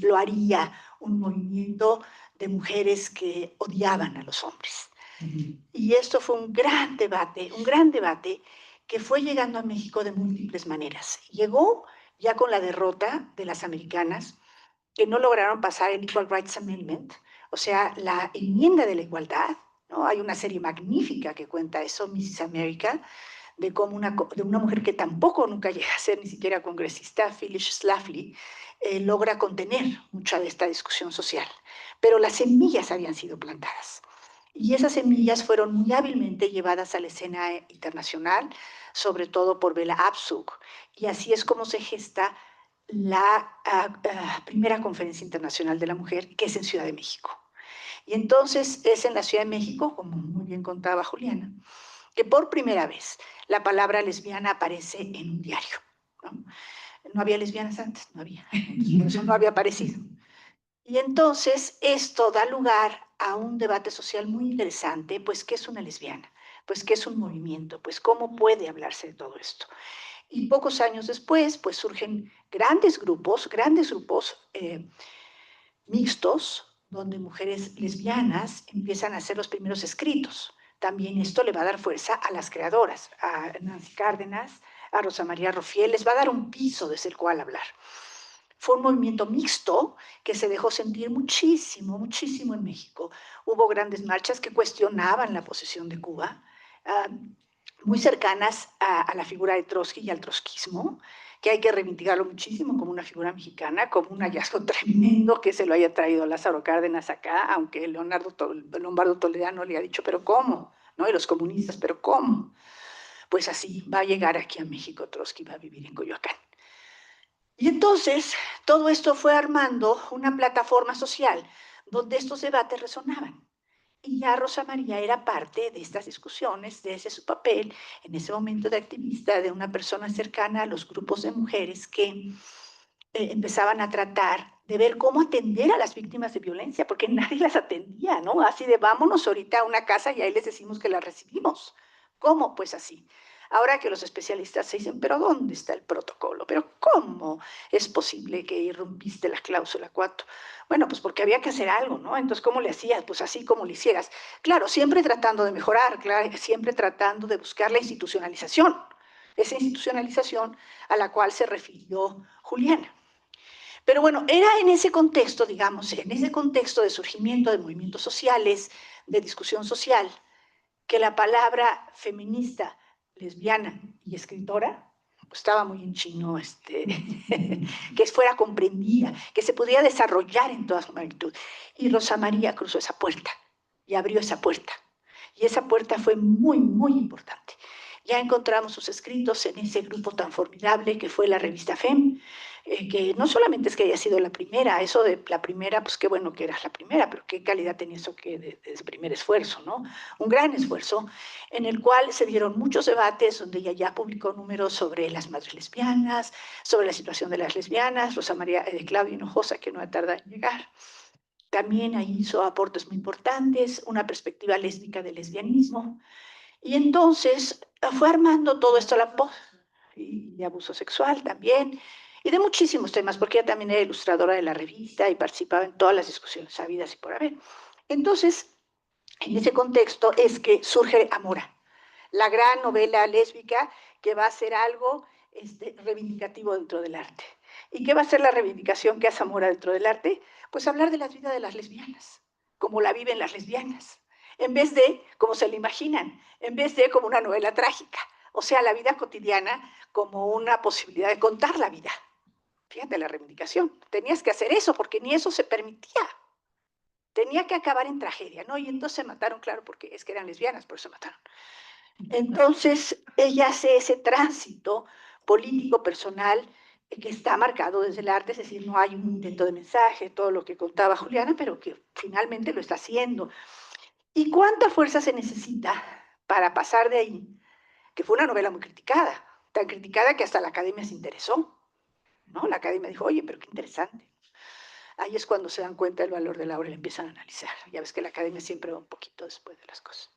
lo haría un movimiento de mujeres que odiaban a los hombres. Y esto fue un gran debate que fue llegando a México de múltiples maneras. Llegó ya con la derrota de las americanas, que no lograron pasar el Equal Rights Amendment, o sea, la enmienda de la igualdad, ¿no? Hay una serie magnífica que cuenta eso, Mrs. America, de cómo de una mujer que tampoco nunca llega a ser ni siquiera congresista, Phyllis Schlafly, logra contener mucha de esta discusión social. Pero las semillas habían sido plantadas. Y esas semillas fueron muy hábilmente llevadas a la escena internacional, sobre todo por Bella Abzug. Y así es como se gesta la primera conferencia internacional de la mujer, que es en Ciudad de México. Y entonces es en la Ciudad de México, como muy bien contaba Juliana, que por primera vez la palabra lesbiana aparece en un diario, ¿no? No había lesbianas antes, no había, por eso no había aparecido. Y entonces esto da lugar a un debate social muy interesante, pues ¿qué es una lesbiana? Pues ¿qué es un movimiento? Pues ¿cómo puede hablarse de todo esto? Y pocos años después, pues surgen grandes grupos mixtos, donde mujeres lesbianas empiezan a hacer los primeros escritos. También esto le va a dar fuerza a las creadoras, a Nancy Cárdenas, a Rosa María Rufiel, les va a dar un piso desde el cual hablar. Fue un movimiento mixto que se dejó sentir muchísimo, muchísimo en México. Hubo grandes marchas que cuestionaban la posesión de Cuba, muy cercanas a la figura de Trotsky y al trotskismo, que hay que reivindicarlo muchísimo como una figura mexicana, como un hallazgo tremendo que se lo haya traído Lázaro Cárdenas acá, aunque Lombardo Toledano le ha dicho, pero ¿cómo? ¿No? Y los comunistas, pero ¿cómo? Pues así, va a llegar aquí a México Trotsky, va a vivir en Coyoacán. Y entonces todo esto fue armando una plataforma social donde estos debates resonaban. Y ya Rosa María era parte de estas discusiones, desde su papel en ese momento de activista, de una persona cercana a los grupos de mujeres que empezaban a tratar de ver cómo atender a las víctimas de violencia, porque nadie las atendía, ¿no? Así de vámonos ahorita a una casa y ahí les decimos que las recibimos. ¿Cómo? Pues así. Ahora que los especialistas se dicen, pero ¿dónde está el protocolo? ¿Pero cómo es posible que irrumpiste la cláusula 4? Bueno, pues porque había que hacer algo, ¿no? Entonces, ¿cómo le hacías? Pues así como le hicieras. Claro, siempre tratando de mejorar, claro, siempre tratando de buscar la institucionalización, esa institucionalización a la cual se refirió Juliana. Pero bueno, era en ese contexto, digamos, en ese contexto de surgimiento de movimientos sociales, de discusión social, que la palabra feminista, lesbiana y escritora pues estaba muy en chino, que fuera comprendida, que se pudiera desarrollar en toda su magnitud. Y Rosa María cruzó esa puerta y abrió esa puerta. Y esa puerta fue muy, muy importante. Ya encontramos sus escritos en ese grupo tan formidable que fue la revista FEM, que no solamente es que haya sido la primera, eso de la primera, pues qué bueno que era la primera, pero qué calidad tenía eso que de ese primer esfuerzo, ¿no? Un gran esfuerzo en el cual se dieron muchos debates, donde ella ya publicó números sobre las madres lesbianas, sobre la situación de las lesbianas, Rosa María de Claudia Hinojosa, que no tarda en llegar. También ahí hizo aportes muy importantes, una perspectiva lésbica del lesbianismo. Y entonces fue armando todo esto, y de abuso sexual también, y de muchísimos temas, porque ella también era ilustradora de la revista y participaba en todas las discusiones habidas y por haber. Entonces, en ese contexto es que surge Amora, la gran novela lésbica que va a ser algo reivindicativo dentro del arte. ¿Y qué va a ser la reivindicación que hace Amora dentro del arte? Pues hablar de la vida de las lesbianas, como la viven las lesbianas, en vez de como se la imaginan, en vez de como una novela trágica, o sea, la vida cotidiana como una posibilidad de contar la vida. Fíjate la reivindicación, tenías que hacer eso porque ni eso se permitía. Tenía que acabar en tragedia, ¿no? Y entonces se mataron, claro, porque es que eran lesbianas, por eso se mataron. Entonces, ella hace ese tránsito político, personal, que está marcado desde el arte, es decir, no hay un intento de mensaje, todo lo que contaba Juliana, pero que finalmente lo está haciendo. ¿Y cuánta fuerza se necesita para pasar de ahí? Que fue una novela muy criticada, tan criticada que hasta la academia se interesó, ¿no? La academia dijo, oye, pero qué interesante. Ahí es cuando se dan cuenta del valor de la obra y la empiezan a analizar. Ya ves que la academia siempre va un poquito después de las cosas.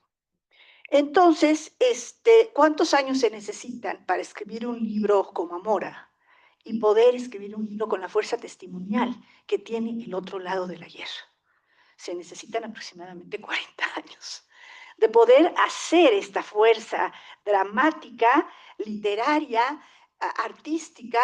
Entonces, ¿cuántos años se necesitan para escribir un libro como Amora y poder escribir un libro con la fuerza testimonial que tiene el otro lado del ayer? Se necesitan aproximadamente 40 años. de poder hacer esta fuerza dramática, literaria, artística,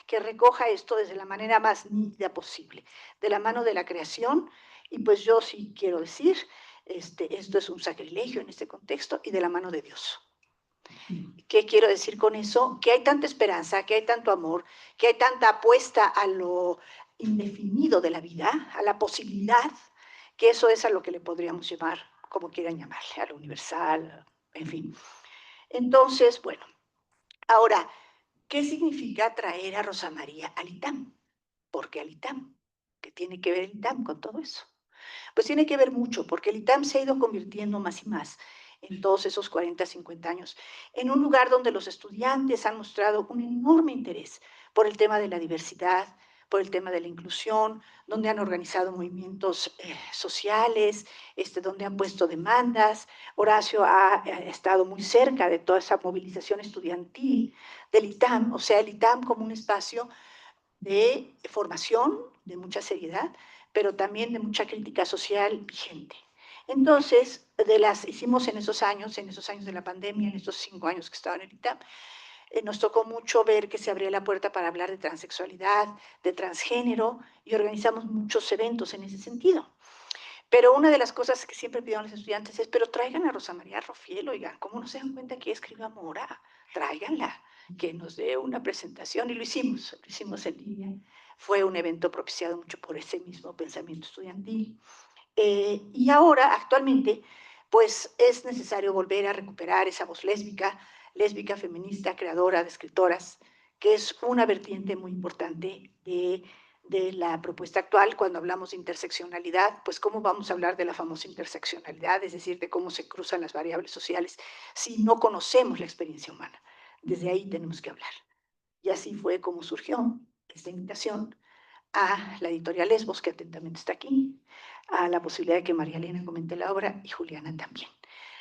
que recoja esto desde la manera más nítida posible, de la mano de la creación. Y pues yo sí quiero decir, esto es un sacrilegio en este contexto, y de la mano de Dios. ¿Qué quiero decir con eso? Que hay tanta esperanza, que hay tanto amor, que hay tanta apuesta a lo indefinido de la vida, a la posibilidad, que eso es a lo que le podríamos llamar, como quieran llamarle, a lo universal, en fin. Entonces, bueno, ahora, ¿qué significa traer a Rosa María al ITAM? ¿Por qué al ITAM? ¿Qué tiene que ver el ITAM con todo eso? Pues tiene que ver mucho, porque el ITAM se ha ido convirtiendo más y más en todos esos 40, 50 años, en un lugar donde los estudiantes han mostrado un enorme interés por el tema de la diversidad, por el tema de la inclusión, donde han organizado movimientos sociales, donde han puesto demandas. Horacio ha estado muy cerca de toda esa movilización estudiantil del ITAM, o sea, el ITAM como un espacio de formación, de mucha seriedad, pero también de mucha crítica social vigente. Entonces, hicimos en esos años de la pandemia, en estos 5 años que estaba en el ITAM, nos tocó mucho ver que se abría la puerta para hablar de transexualidad, de transgénero, y organizamos muchos eventos en ese sentido. Pero una de las cosas que siempre pidieron los estudiantes es, pero traigan a Rosa María Rofiel, oigan, ¿cómo no se dan cuenta que escriba Mora? Tráiganla, que nos dé una presentación, y lo hicimos en línea. Fue un evento propiciado mucho por ese mismo pensamiento estudiantil. Y ahora, actualmente, pues es necesario volver a recuperar esa voz lésbica, feminista, creadora de escritoras, que es una vertiente muy importante de la propuesta actual. Cuando hablamos de interseccionalidad, pues cómo vamos a hablar de la famosa interseccionalidad, es decir, de cómo se cruzan las variables sociales, si no conocemos la experiencia humana. Desde ahí tenemos que hablar. Y así fue como surgió esta invitación a la editorial Lesbos, que atentamente está aquí, a la posibilidad de que María Elena comente la obra, y Juliana también.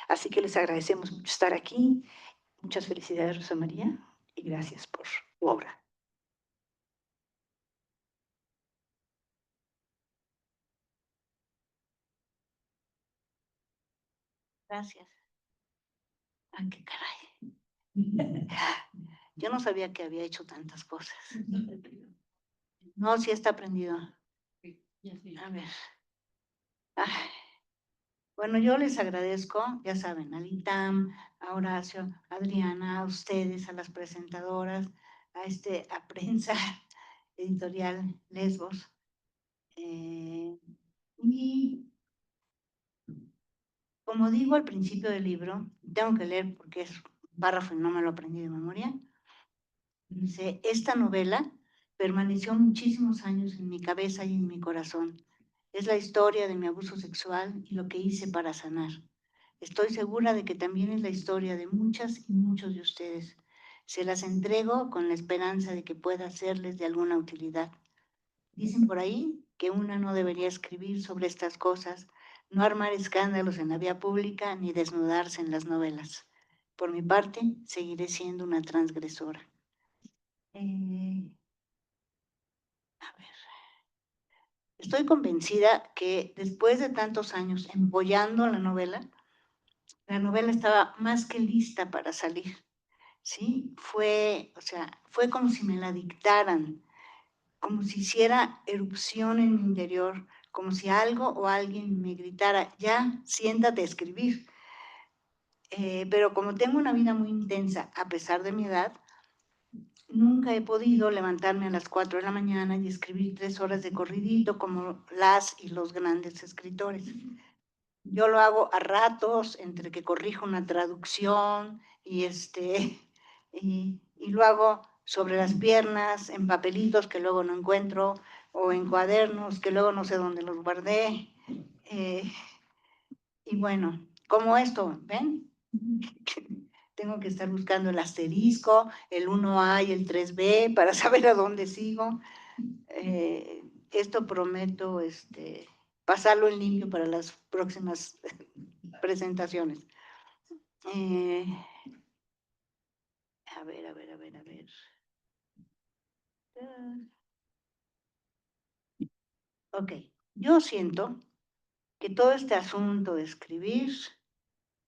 Así que les agradecemos mucho estar aquí. Muchas felicidades, Rosa María, y gracias por tu obra. Gracias. Ah, qué caray. Yo no sabía que había hecho tantas cosas. No, sí está aprendido. A ver. Ay. Bueno, yo les agradezco, ya saben, al ITAM, a Horacio, a Adriana, a ustedes, a las presentadoras, a prensa editorial Lesbos. Y como digo al principio del libro, tengo que leer porque es un párrafo y no me lo aprendí de memoria. Dice, esta novela permaneció muchísimos años en mi cabeza y en mi corazón. Es la historia de mi abuso sexual y lo que hice para sanar. Estoy segura de que también es la historia de muchas y muchos de ustedes. Se las entrego con la esperanza de que pueda serles de alguna utilidad. Dicen por ahí que una no debería escribir sobre estas cosas, no armar escándalos en la vía pública ni desnudarse en las novelas. Por mi parte, seguiré siendo una transgresora. A ver. Estoy convencida que después de tantos años empollando la novela estaba más que lista para salir. ¿Sí? Fue como si me la dictaran, como si hiciera erupción en mi interior, como si algo o alguien me gritara, ya, siéntate a escribir. Pero como tengo una vida muy intensa, a pesar de mi edad, nunca he podido levantarme a las 4 de la mañana y escribir 3 horas de corridito como las y los grandes escritores. Yo lo hago a ratos, entre que corrijo una traducción y lo hago sobre las piernas, en papelitos que luego no encuentro, o en cuadernos que luego no sé dónde los guardé. Y bueno, como esto, ¿ven? Tengo que estar buscando el asterisco, el 1A y el 3B para saber a dónde sigo. Esto prometo pasarlo en limpio para las próximas presentaciones. A ver. Ok, yo siento que todo este asunto de escribir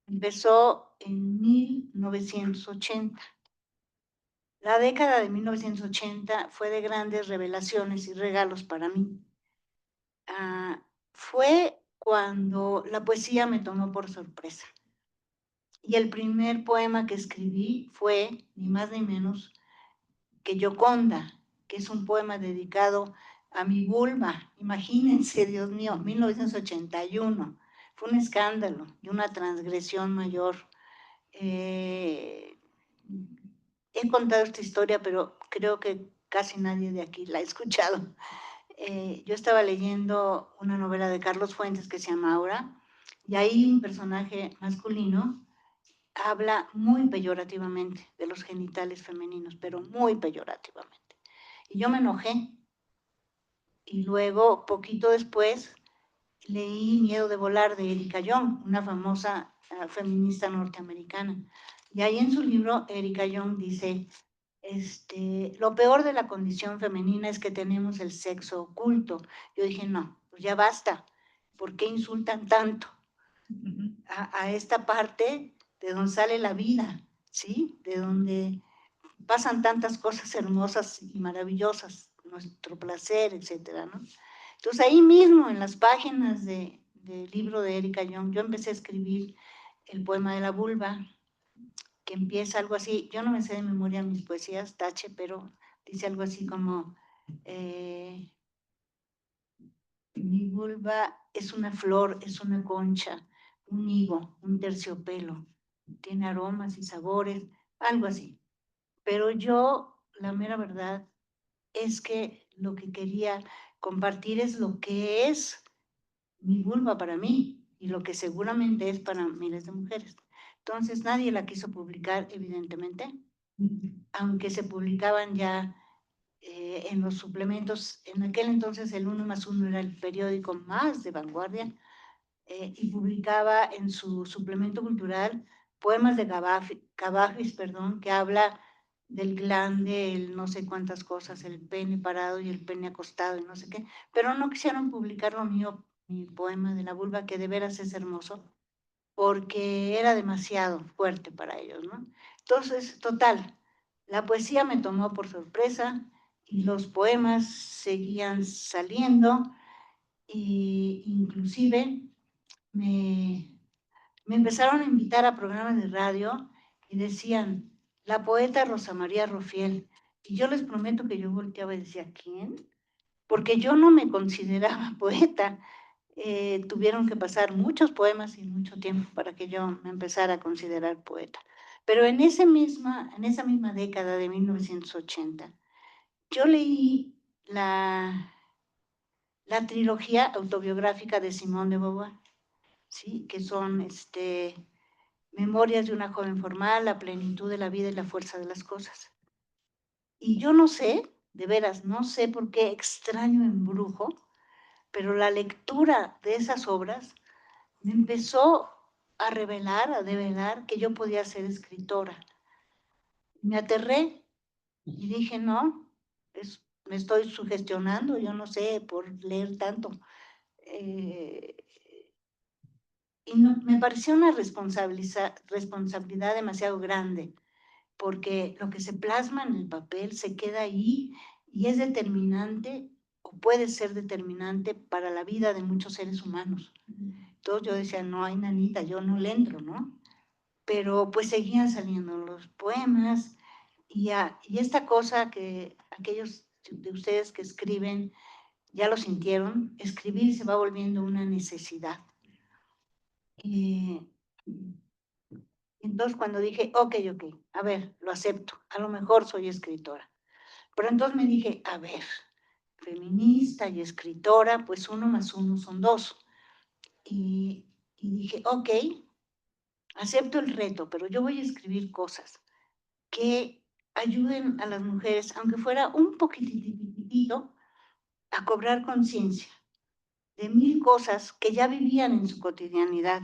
empezó en 1980. La década de 1980 fue de grandes revelaciones y regalos para mí. Fue cuando la poesía me tomó por sorpresa. Y el primer poema que escribí fue, ni más ni menos, que Gioconda, que es un poema dedicado a mi vulva. Imagínense, Dios mío, 1981. Fue un escándalo y una transgresión mayor. He contado esta historia, pero creo que casi nadie de aquí la ha escuchado. Yo estaba leyendo una novela de Carlos Fuentes que se llama Aura, y ahí un personaje masculino habla muy peyorativamente de los genitales femeninos, pero muy peyorativamente. Y yo me enojé. Y luego, poquito después, leí Miedo de volar de Erika Young, una famosa feminista norteamericana. Y ahí en su libro, Erika Young dice, lo peor de la condición femenina es que tenemos el sexo oculto. Yo dije, no, pues ya basta. ¿Por qué insultan tanto a esta parte de donde sale la vida, ¿sí? De donde pasan tantas cosas hermosas y maravillosas, nuestro placer, etcétera, ¿no? Entonces ahí mismo, en las páginas del libro de Erika Young, yo empecé a escribir el poema de la vulva, que empieza algo así, yo no me sé de memoria mis poesías, tache, pero dice algo así como, mi vulva es una flor, es una concha, un higo, un terciopelo, tiene aromas y sabores, algo así. Pero yo, la mera verdad, es que lo que quería compartir es lo que es mi vulva para mí y lo que seguramente es para miles de mujeres. Entonces nadie la quiso publicar, evidentemente, aunque se publicaban ya en los suplementos. En aquel entonces el 1+1 era el periódico más de vanguardia, y publicaba en su suplemento cultural poemas de Cavafis, que habla del glande, el no sé cuántas cosas, el pene parado y el pene acostado y no sé qué, pero no quisieron publicar lo mío, mi poema de la vulva, que de veras es hermoso, porque era demasiado fuerte para ellos, ¿no? Entonces, total, la poesía me tomó por sorpresa y los poemas seguían saliendo, e inclusive me empezaron a invitar a programas de radio y decían, la poeta Rosa María Rufiel. Y yo les prometo que yo volteaba y decía, ¿quién? Porque yo no me consideraba poeta. Tuvieron que pasar muchos poemas y mucho tiempo para que yo me empezara a considerar poeta. Pero en esa misma década de 1980, yo leí la trilogía autobiográfica de Simone de Beauvoir, ¿sí? Que son Memorias de una joven formal, La plenitud de la vida y la fuerza de las cosas. Y yo no sé, de veras, no sé por qué extraño embrujo, pero la lectura de esas obras me empezó a revelar, a develar que yo podía ser escritora. Me aterré y dije, no, me estoy sugestionando, yo no sé, por leer tanto. Y no, me pareció una responsabilidad demasiado grande, porque lo que se plasma en el papel se queda ahí y es determinante o puede ser determinante para la vida de muchos seres humanos. Entonces yo decía, no, hay nanita, yo no le entro, ¿no? Pero pues seguían saliendo los poemas y esta cosa que aquellos de ustedes que escriben ya lo sintieron, escribir se va volviendo una necesidad. Entonces cuando dije, ok, a ver, lo acepto, a lo mejor soy escritora. Pero entonces me dije, a ver, feminista y escritora, pues 1+1 son 2. Y dije, ok, acepto el reto, pero yo voy a escribir cosas que ayuden a las mujeres, aunque fuera un poquitito, a cobrar conciencia de 1000 cosas que ya vivían en su cotidianidad,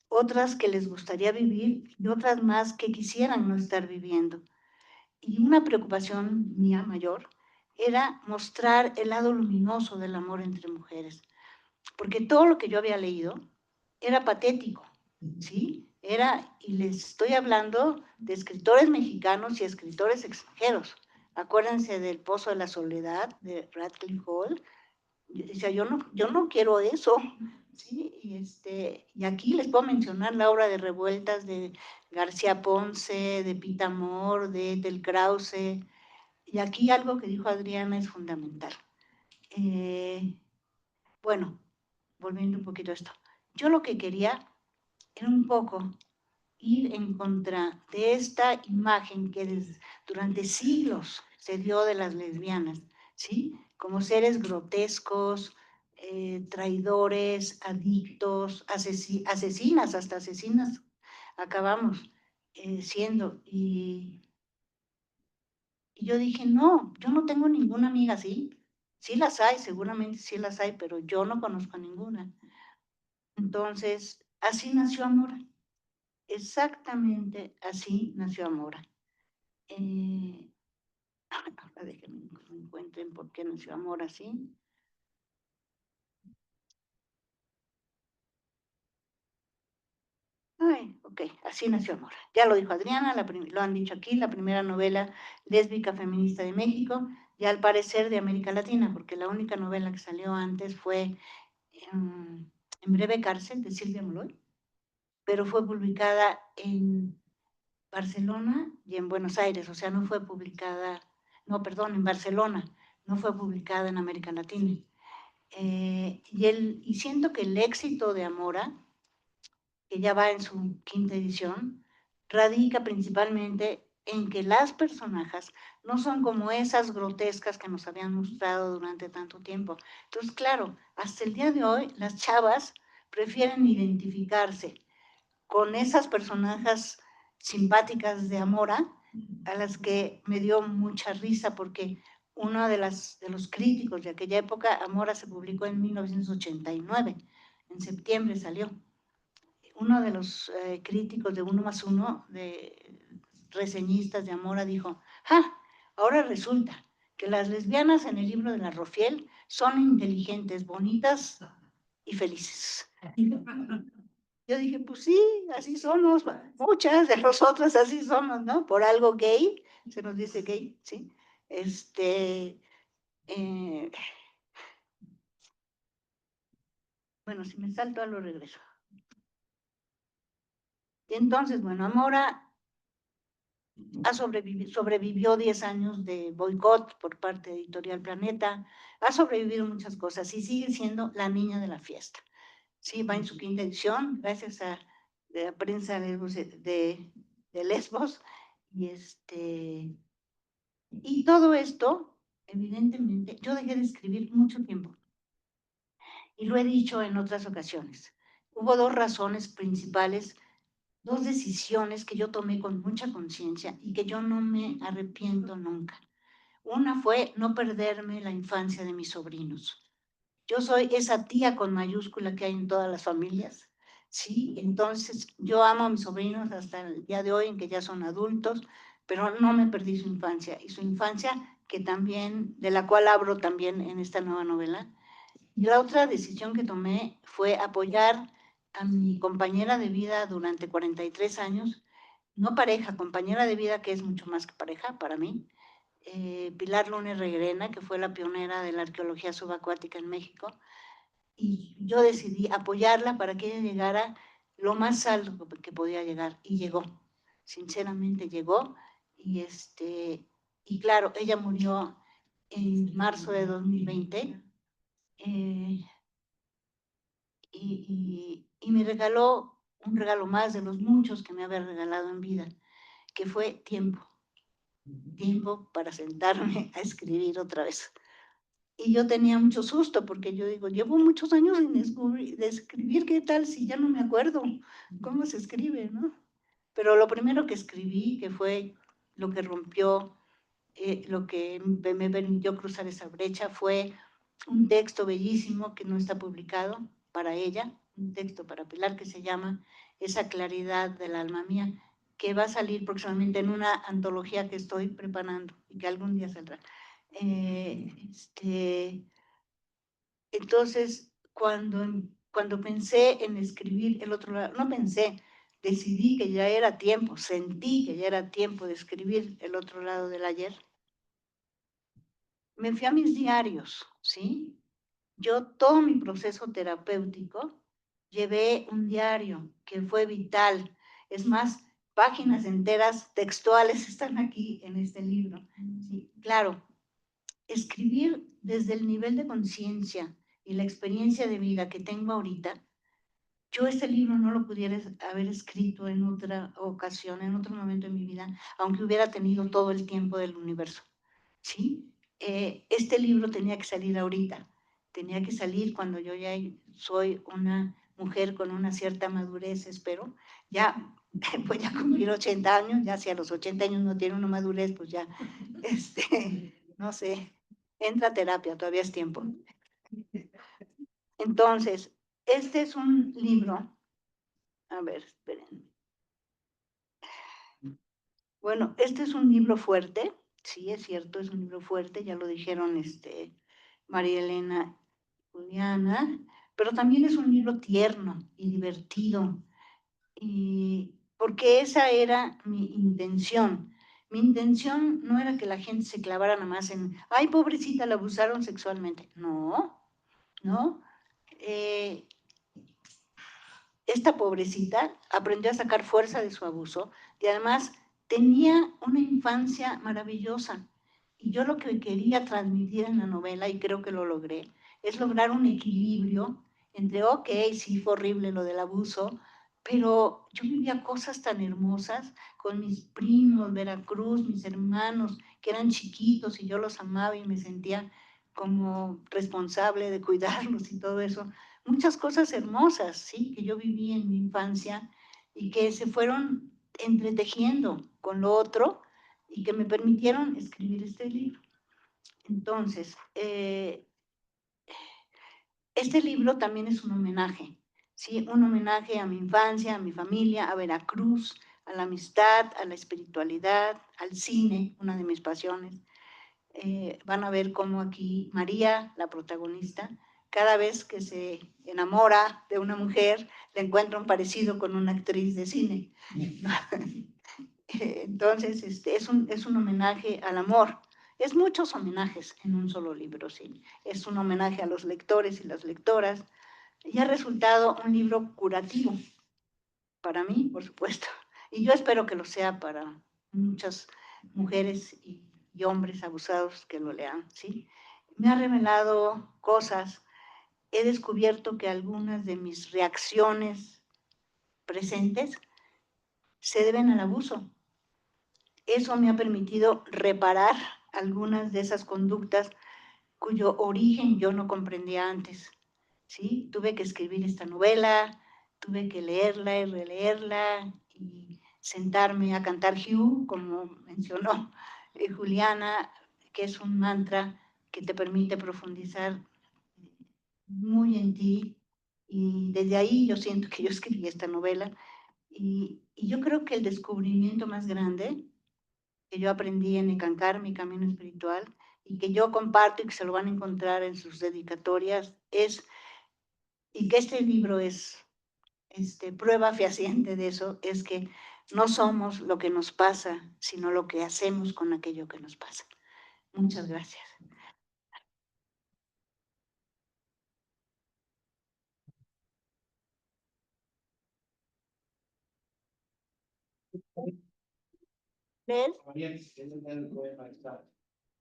otras que les gustaría vivir y otras más que quisieran no estar viviendo. Y una preocupación mía mayor era mostrar el lado luminoso del amor entre mujeres, porque todo lo que yo había leído era patético, ¿sí? y les estoy hablando de escritores mexicanos y escritores extranjeros. Acuérdense del Pozo de la Soledad, de Radcliffe Hall. Yo decía, yo no quiero eso, ¿sí? Y aquí les puedo mencionar la obra de Revueltas de García Ponce, de Pita Amor, de Ethel Krause. Y aquí algo que dijo Adriana es fundamental. Bueno, volviendo un poquito a esto. Yo lo que quería era un poco ir en contra de esta imagen que durante siglos se dio de las lesbianas, ¿sí? Como seres grotescos, traidores, adictos, asesinas, hasta asesinas acabamos siendo. Y yo dije, no, yo no tengo ninguna amiga así. Sí las hay, seguramente sí las hay, pero yo no conozco a ninguna. Entonces, así nació Amora. Exactamente así nació Amora. Ahora déjenme que me encuentren por qué nació Amora así. Ay, ok, así nació Amora. Ya lo dijo Adriana, lo han dicho aquí, la primera novela lésbica feminista de México, y al parecer de América Latina, porque la única novela que salió antes fue En breve cárcel, de Silvia Moloy, pero fue publicada en Barcelona y en Buenos Aires, o sea, no fue publicada, no, perdón, en Barcelona, no fue publicada en América Latina. Y siento que el éxito de Amora, que ya va en su quinta edición, radica principalmente en que las personajes no son como esas grotescas que nos habían mostrado durante tanto tiempo. Entonces, claro, hasta el día de hoy, las chavas prefieren identificarse con esas personajes simpáticas de Amora, a las que me dio mucha risa porque uno de los críticos de aquella época, Amora se publicó en 1989, en septiembre salió. Uno de los críticos de Uno más Uno, de reseñistas de Amora, dijo, ¡ah! Ahora resulta que las lesbianas en el libro de la Rofiel son inteligentes, bonitas y felices. Yo dije, pues sí, así somos, muchas de nosotras así somos, ¿no? Por algo gay, se nos dice gay, ¿sí? Eh, bueno, si me salto a lo regreso. Y entonces, bueno, Amora sobrevivió 10 años de boicot por parte de Editorial Planeta, ha sobrevivido muchas cosas y sigue siendo la niña de la fiesta. Sí, va en su quinta edición, gracias a la prensa de Lesbos, y todo esto, evidentemente, yo dejé de escribir mucho tiempo, y lo he dicho en otras ocasiones. Hubo dos razones principales, dos decisiones que yo tomé con mucha conciencia y que yo no me arrepiento nunca. Una fue no perderme la infancia de mis sobrinos. Yo soy esa tía con mayúscula que hay en todas las familias, ¿sí? Entonces, yo amo a mis sobrinos hasta el día de hoy, en que ya son adultos, pero no me perdí su infancia, y su infancia que también, de la cual hablo también en esta nueva novela. Y la otra decisión que tomé fue apoyar a mi compañera de vida durante 43 años, no pareja, compañera de vida, que es mucho más que pareja para mí, Pilar Lunes Reguerena, que fue la pionera de la arqueología subacuática en México, y yo decidí apoyarla para que ella llegara lo más alto que podía llegar, y llegó, sinceramente llegó, y claro, ella murió en marzo de 2020, y me regaló un regalo más de los muchos que me había regalado en vida, que fue tiempo para sentarme a escribir otra vez. Y yo tenía mucho susto porque yo digo, llevo muchos años de escribir, ¿qué tal si ya no me acuerdo cómo se escribe, ¿no? Pero lo primero que escribí, que fue lo que rompió, lo que me permitió cruzar esa brecha, fue un texto bellísimo que no está publicado para ella, un texto para Pilar que se llama Esa claridad del alma mía, que va a salir próximamente en una antología que estoy preparando y que algún día saldrá. Entonces, cuando pensé en escribir el otro lado, no pensé, decidí que ya era tiempo, sentí que ya era tiempo de escribir El otro lado del ayer, me fui a mis diarios, ¿sí? Yo todo mi proceso terapéutico llevé un diario que fue vital. Es más, páginas enteras textuales están aquí en este libro. Sí, claro, escribir desde el nivel de conciencia y la experiencia de vida que tengo ahorita, yo este libro no lo pudiera haber escrito en otra ocasión, en otro momento de mi vida, aunque hubiera tenido todo el tiempo del universo, ¿sí? Este libro tenía que salir ahorita, tenía que salir cuando yo ya soy una mujer con una cierta madurez, espero. Ya voy a cumplir 80 años, ya si a los 80 años no tiene una madurez, pues ya, no sé, entra a terapia, todavía es tiempo. Entonces, este es un libro, a ver, esperen. Bueno, este es un libro fuerte, sí, es cierto, es un libro fuerte, ya lo dijeron María Elena y Juliana, pero también es un libro tierno y divertido, y porque esa era mi intención. Mi intención no era que la gente se clavara nada más en, ay, pobrecita, la abusaron sexualmente. No, no. Esta pobrecita aprendió a sacar fuerza de su abuso y además tenía una infancia maravillosa. Y yo lo que quería transmitir en la novela, y creo que lo logré, es lograr un equilibrio entre, ok, sí fue horrible lo del abuso, pero yo vivía cosas tan hermosas con mis primos, Veracruz, mis hermanos, que eran chiquitos y yo los amaba y me sentía como responsable de cuidarlos y todo eso. Muchas cosas hermosas, ¿sí? Que yo viví en mi infancia y que se fueron entretejiendo con lo otro y que me permitieron escribir este libro. Entonces, este libro también es un homenaje, ¿sí? Un homenaje a mi infancia, a mi familia, a Veracruz, a la amistad, a la espiritualidad, al cine, una de mis pasiones. Van a ver cómo aquí María, la protagonista, cada vez que se enamora de una mujer, le encuentra un parecido con una actriz de cine. Entonces, es un homenaje al amor. Es muchos homenajes en un solo libro, sí. Es un homenaje a los lectores y las lectoras. Y ha resultado un libro curativo, para mí, por supuesto. Y yo espero que lo sea para muchas mujeres y hombres abusados que lo lean, ¿sí? Me ha revelado cosas. He descubierto que algunas de mis reacciones presentes se deben al abuso. Eso me ha permitido reparar algunas de esas conductas cuyo origen yo no comprendía antes, ¿sí? Tuve que escribir esta novela, tuve que leerla y releerla y sentarme a cantar Hugh, como mencionó Juliana, que es un mantra que te permite profundizar muy en ti. Y desde ahí yo siento que yo escribí esta novela. Y yo creo que el descubrimiento más grande que yo aprendí en Ecancar, mi camino espiritual, y que yo comparto y que se lo van a encontrar en sus dedicatorias, y que este libro es prueba fehaciente de eso, es que no somos lo que nos pasa, sino lo que hacemos con aquello que nos pasa. Muchas gracias. ¿Lees?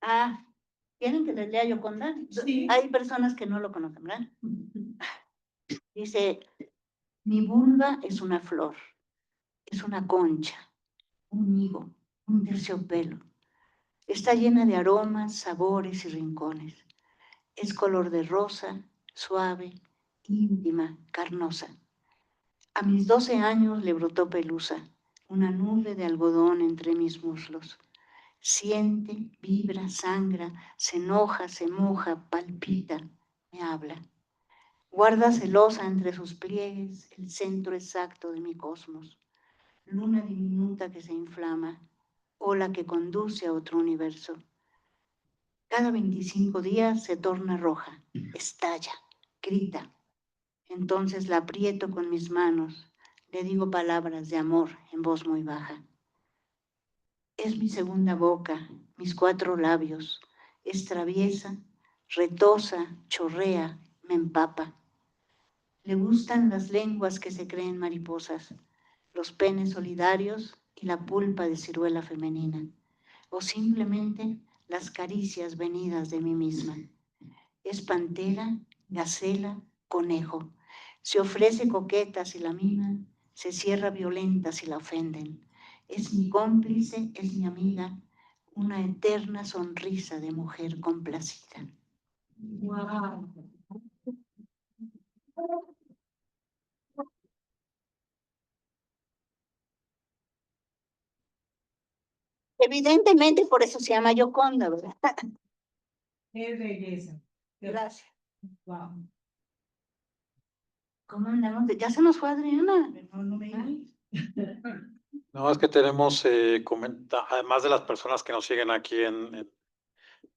Ah, ¿quieren que les lea Yoconda? Sí. Hay personas que no lo conocen, ¿verdad? Dice, mi vulva es una flor, es una concha, un higo, un terciopelo. Está llena de aromas, sabores y rincones. Es color de rosa, suave, íntima, carnosa. A mis 12 años le brotó pelusa, una nube de algodón entre mis muslos. Siente, vibra, sangra, se enoja, se moja, palpita, me habla. Guarda celosa entre sus pliegues el centro exacto de mi cosmos. Luna diminuta que se inflama, ola que conduce a otro universo. Cada 25 días se torna roja, estalla, grita. Entonces la aprieto con mis manos, Le digo palabras de amor en voz muy baja. Es mi segunda boca, mis 4 labios. Es traviesa, retosa, chorrea, me empapa. Le gustan las lenguas que se creen mariposas, los penes solidarios y la pulpa de ciruela femenina, o simplemente las caricias venidas de mí misma. Es pantera, gacela, conejo. Se ofrece coqueta si la miman, se cierra violenta si la ofenden. Es mi cómplice, es mi amiga, una eterna sonrisa de mujer complacida. Wow. Evidentemente por eso se llama Yoconda, ¿verdad? Qué belleza. Gracias. Wow. ¿Cómo andamos? Ya se nos fue Adriana. No me No, es que tenemos, además de las personas que nos siguen aquí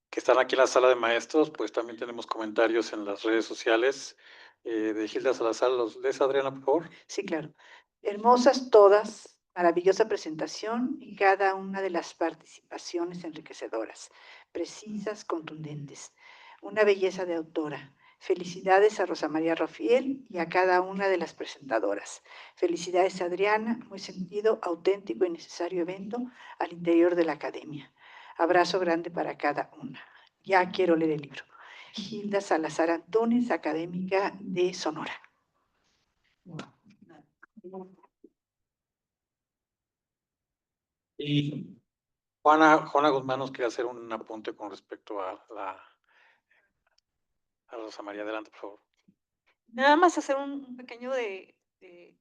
que están aquí en la sala de maestros, pues también tenemos comentarios en las redes sociales de Gilda Salazar. ¿Los lees, Adriana, por favor? Sí, claro. Hermosas todas, maravillosa presentación y cada una de las participaciones enriquecedoras, precisas, contundentes. Una belleza de autora. Felicidades a Rosa María Rafiel y a cada una de las presentadoras. Felicidades a Adriana, muy sentido, auténtico y necesario evento al interior de la academia. Abrazo grande para cada una. Ya quiero leer el libro. Gilda Salazar Antunes, académica de Sonora. Y Juana Guzmán nos quiere hacer un apunte con respecto a Rosa María. Adelante, por favor. Nada más hacer un pequeño de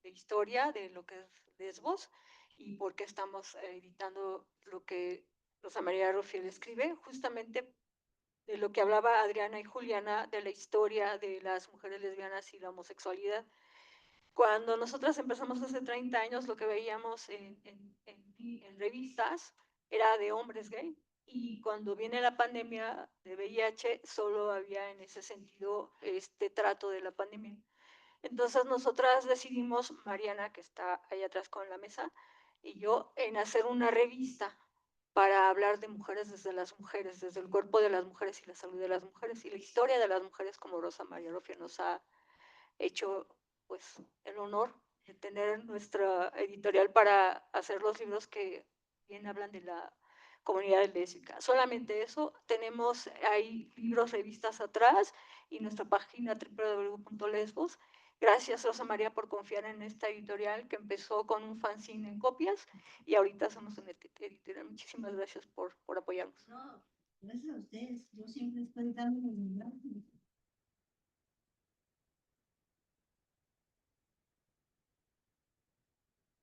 historia de lo que es Lesbos y por qué estamos editando lo que Rosa María Rufiel escribe, justamente de lo que hablaba Adriana y Juliana, de la historia de las mujeres lesbianas y la homosexualidad. Cuando nosotras empezamos hace 30 años, lo que veíamos en revistas era de hombres gay. Y cuando viene la pandemia de VIH, solo había en ese sentido este trato de la pandemia. Entonces nosotras decidimos, Mariana, que está ahí atrás con la mesa, y yo, en hacer una revista para hablar de mujeres, desde el cuerpo de las mujeres y la salud de las mujeres y la historia de las mujeres, como Rosa María Rofia nos ha hecho pues el honor de tener nuestra editorial para hacer los libros que bien hablan de la comunidad lésbica. Solamente eso, tenemos ahí libros, revistas atrás y nuestra página www.lesbos. Gracias, Rosa María, por confiar en esta editorial que empezó con un fanzine en copias y ahorita somos una editorial. Muchísimas gracias por apoyarnos. No, gracias a ustedes. Yo siempre estoy dando los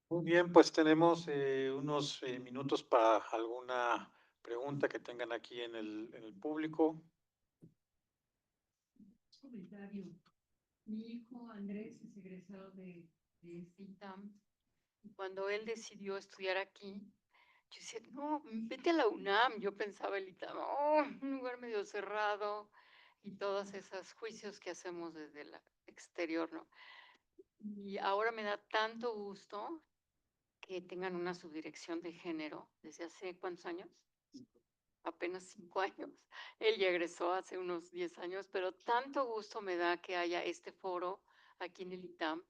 Muy bien, pues tenemos unos minutos para alguna pregunta que tengan aquí en el público. Comentario. Mi hijo Andrés es egresado de CITAM. Y cuando él decidió estudiar aquí, yo decía, no, vete a la UNAM. Yo pensaba el ITAM, oh, un lugar medio cerrado y todos esos juicios que hacemos desde el exterior, ¿no? Y ahora me da tanto gusto que tengan una subdirección de género desde hace ¿cuántos años? Apenas 5 años. Él ya egresó hace unos 10 años, pero tanto gusto me da que haya este foro aquí en el ITAM,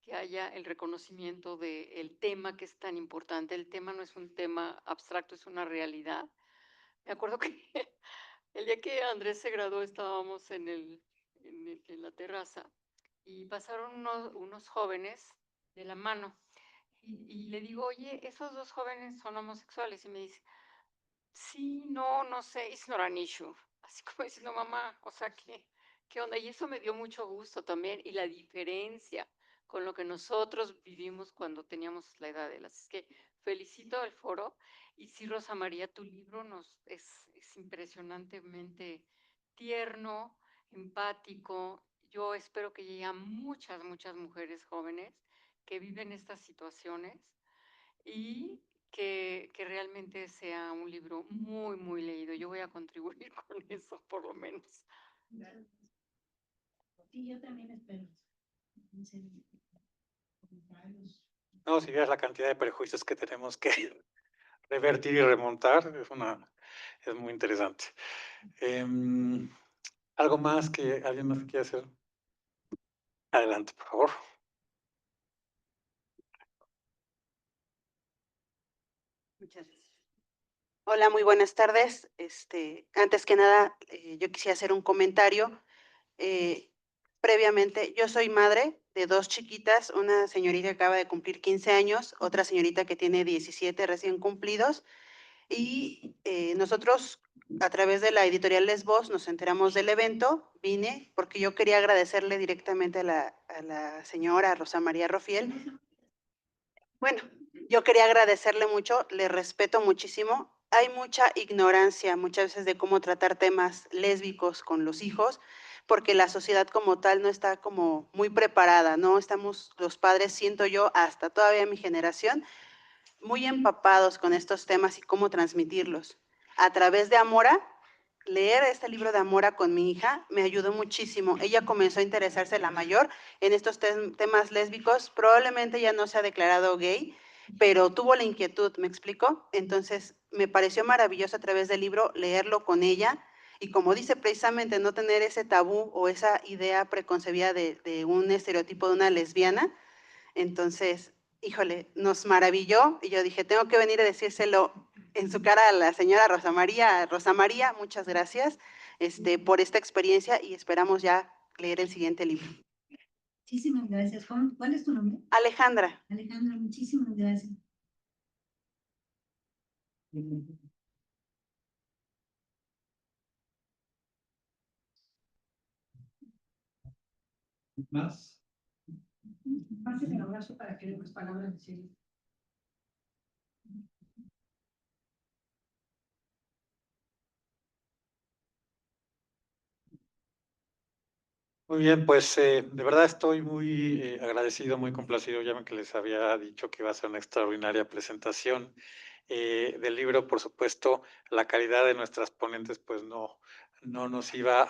que haya el reconocimiento del tema que es tan importante. El tema no es un tema abstracto, es una realidad. Me acuerdo que el día que Andrés se graduó estábamos en la terraza y pasaron unos jóvenes de la mano y le digo, oye, esos 2 jóvenes son homosexuales y me dice, sí, no sé, it's not an issue. Así como diciendo, mamá, o sea, ¿qué onda? Y eso me dio mucho gusto también, y la diferencia con lo que nosotros vivimos cuando teníamos la edad de él. Así es que felicito al foro, y sí, Rosa María, tu libro es impresionantemente tierno, empático. Yo espero que lleguen a muchas mujeres jóvenes que viven estas situaciones y que realmente sea un libro muy leído. Yo voy a contribuir con eso, por lo menos. Sí, yo también espero. No, si vieras la cantidad de prejuicios que tenemos que revertir y remontar, es muy interesante. ¿Algo más que alguien más quiera hacer? Adelante, por favor. Muchas gracias. Hola, muy buenas tardes. Antes que nada, yo quisiera hacer un comentario. Previamente, yo soy madre de 2 chiquitas, una señorita que acaba de cumplir 15 años, otra señorita que tiene 17 recién cumplidos, y nosotros a través de la editorial Les Voz nos enteramos del evento, vine porque yo quería agradecerle directamente a la señora Rosa María Rofiel. Bueno, yo quería agradecerle mucho, le respeto muchísimo. Hay mucha ignorancia muchas veces de cómo tratar temas lésbicos con los hijos, porque la sociedad como tal no está como muy preparada, ¿no? Estamos los padres, siento yo, hasta todavía mi generación, muy empapados con estos temas y cómo transmitirlos. A través de Amora, leer este libro de Amora con mi hija me ayudó muchísimo. Ella comenzó a interesarse, la mayor, en estos temas lésbicos. Probablemente ya no se ha declarado gay, pero tuvo la inquietud, ¿me explico? Entonces, me pareció maravilloso a través del libro leerlo con ella y, como dice precisamente, no tener ese tabú o esa idea preconcebida de un estereotipo de una lesbiana. Entonces, híjole, nos maravilló y yo dije, tengo que venir a decírselo en su cara a la señora Rosa María. Rosa María, muchas gracias por esta experiencia y esperamos ya leer el siguiente libro. Muchísimas gracias, Juan. ¿Cuál es tu nombre? Alejandra. Alejandra, muchísimas gracias. ¿Más? Pásenme el abrazo para que dé unas palabras de cierre. Muy bien, pues de verdad estoy muy agradecido, muy complacido. Ya ven que les había dicho que iba a ser una extraordinaria presentación del libro. Por supuesto, la calidad de nuestras ponentes pues no nos iba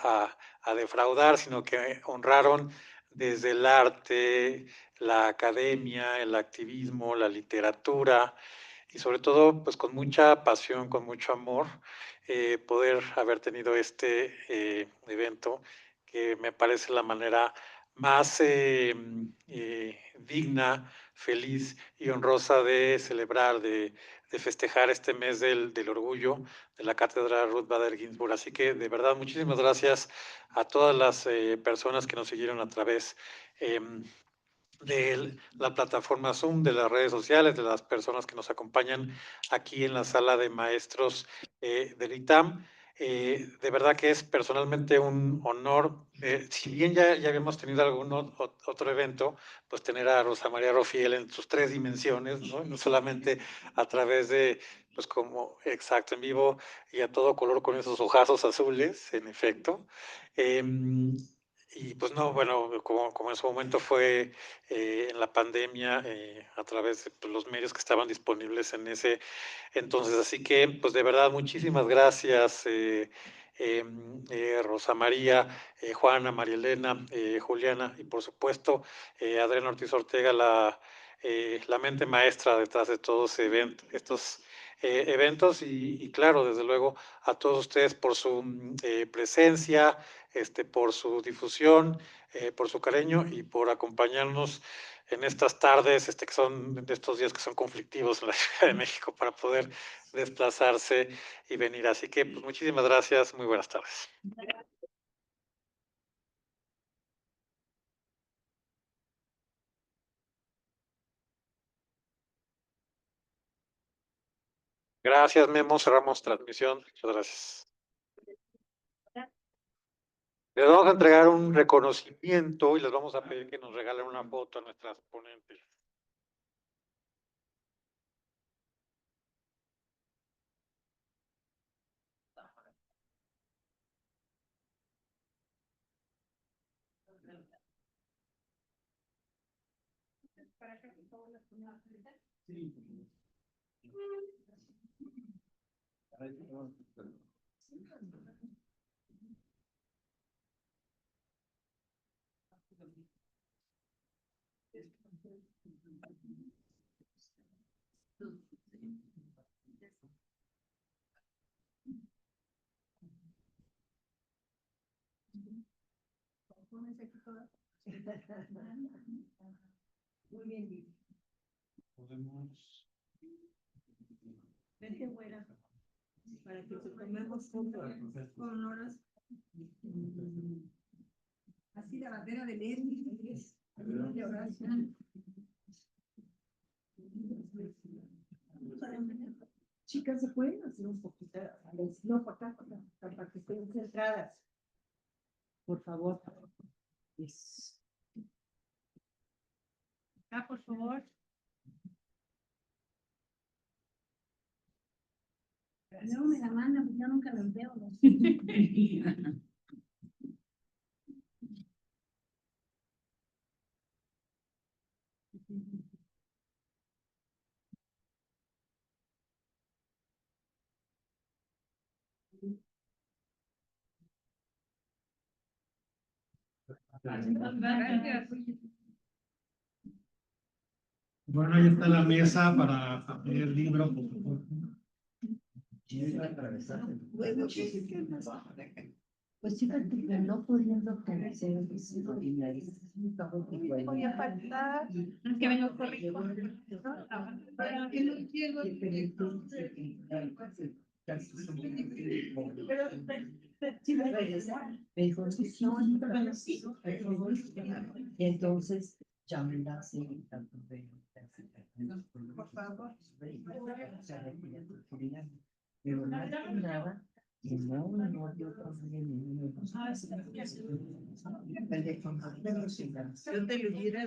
a defraudar, sino que honraron desde el arte, la academia, el activismo, la literatura y sobre todo pues con mucha pasión, con mucho amor, poder haber tenido este evento que me parece la manera más digna, feliz y honrosa de celebrar, de festejar este mes del orgullo de la Cátedra Ruth Bader Ginsburg. Así que de verdad, muchísimas gracias a todas las personas que nos siguieron a través de la plataforma Zoom, de las redes sociales, de las personas que nos acompañan aquí en la sala de maestros del ITAM. De verdad que es personalmente un honor, si bien ya habíamos tenido algún otro evento, pues tener a Rosa María Rofiel en sus 3 dimensiones, ¿no? No solamente a través de, pues como exacto, en vivo y a todo color con esos ojazos azules, en efecto. Y pues no, bueno, como en su momento fue en la pandemia, a través de pues, los medios que estaban disponibles en ese entonces. Así que, pues de verdad, muchísimas gracias, Rosa María, Juana, María Elena, Juliana y por supuesto Adriana Ortiz Ortega, la mente maestra detrás de todos estos eventos y claro, desde luego a todos ustedes por su presencia, por su difusión, por su cariño y por acompañarnos en estas tardes, que son de estos días que son conflictivos en la Ciudad de México para poder desplazarse y venir. Así que, pues, muchísimas gracias. Muy buenas tardes. Gracias, Memo. Cerramos transmisión. Muchas gracias. Les vamos a entregar un reconocimiento y les vamos a pedir que nos regalen una foto a nuestras ponentes. Sí. Muy bien. Podemos. Vente, güera, para que te tomemos fotos con horas. Así la bandera de Leslie, de oración. Chicas, ¿se pueden hacer un poquito? No, para acá, para que estén centradas. Por favor. Yes. Acá, por favor. No me la mandan, yo nunca los veo. Bueno, ahí está la mesa para abrir el libro, por favor. Pues fíjate que no pudiendo conocer Voy a faltar. que vengo corriendo. Para que no llego. Me dijo, sí, y entonces ya me la sé tanto de Por favor. pero más que nada, y no, yo también. Yo te lo diré.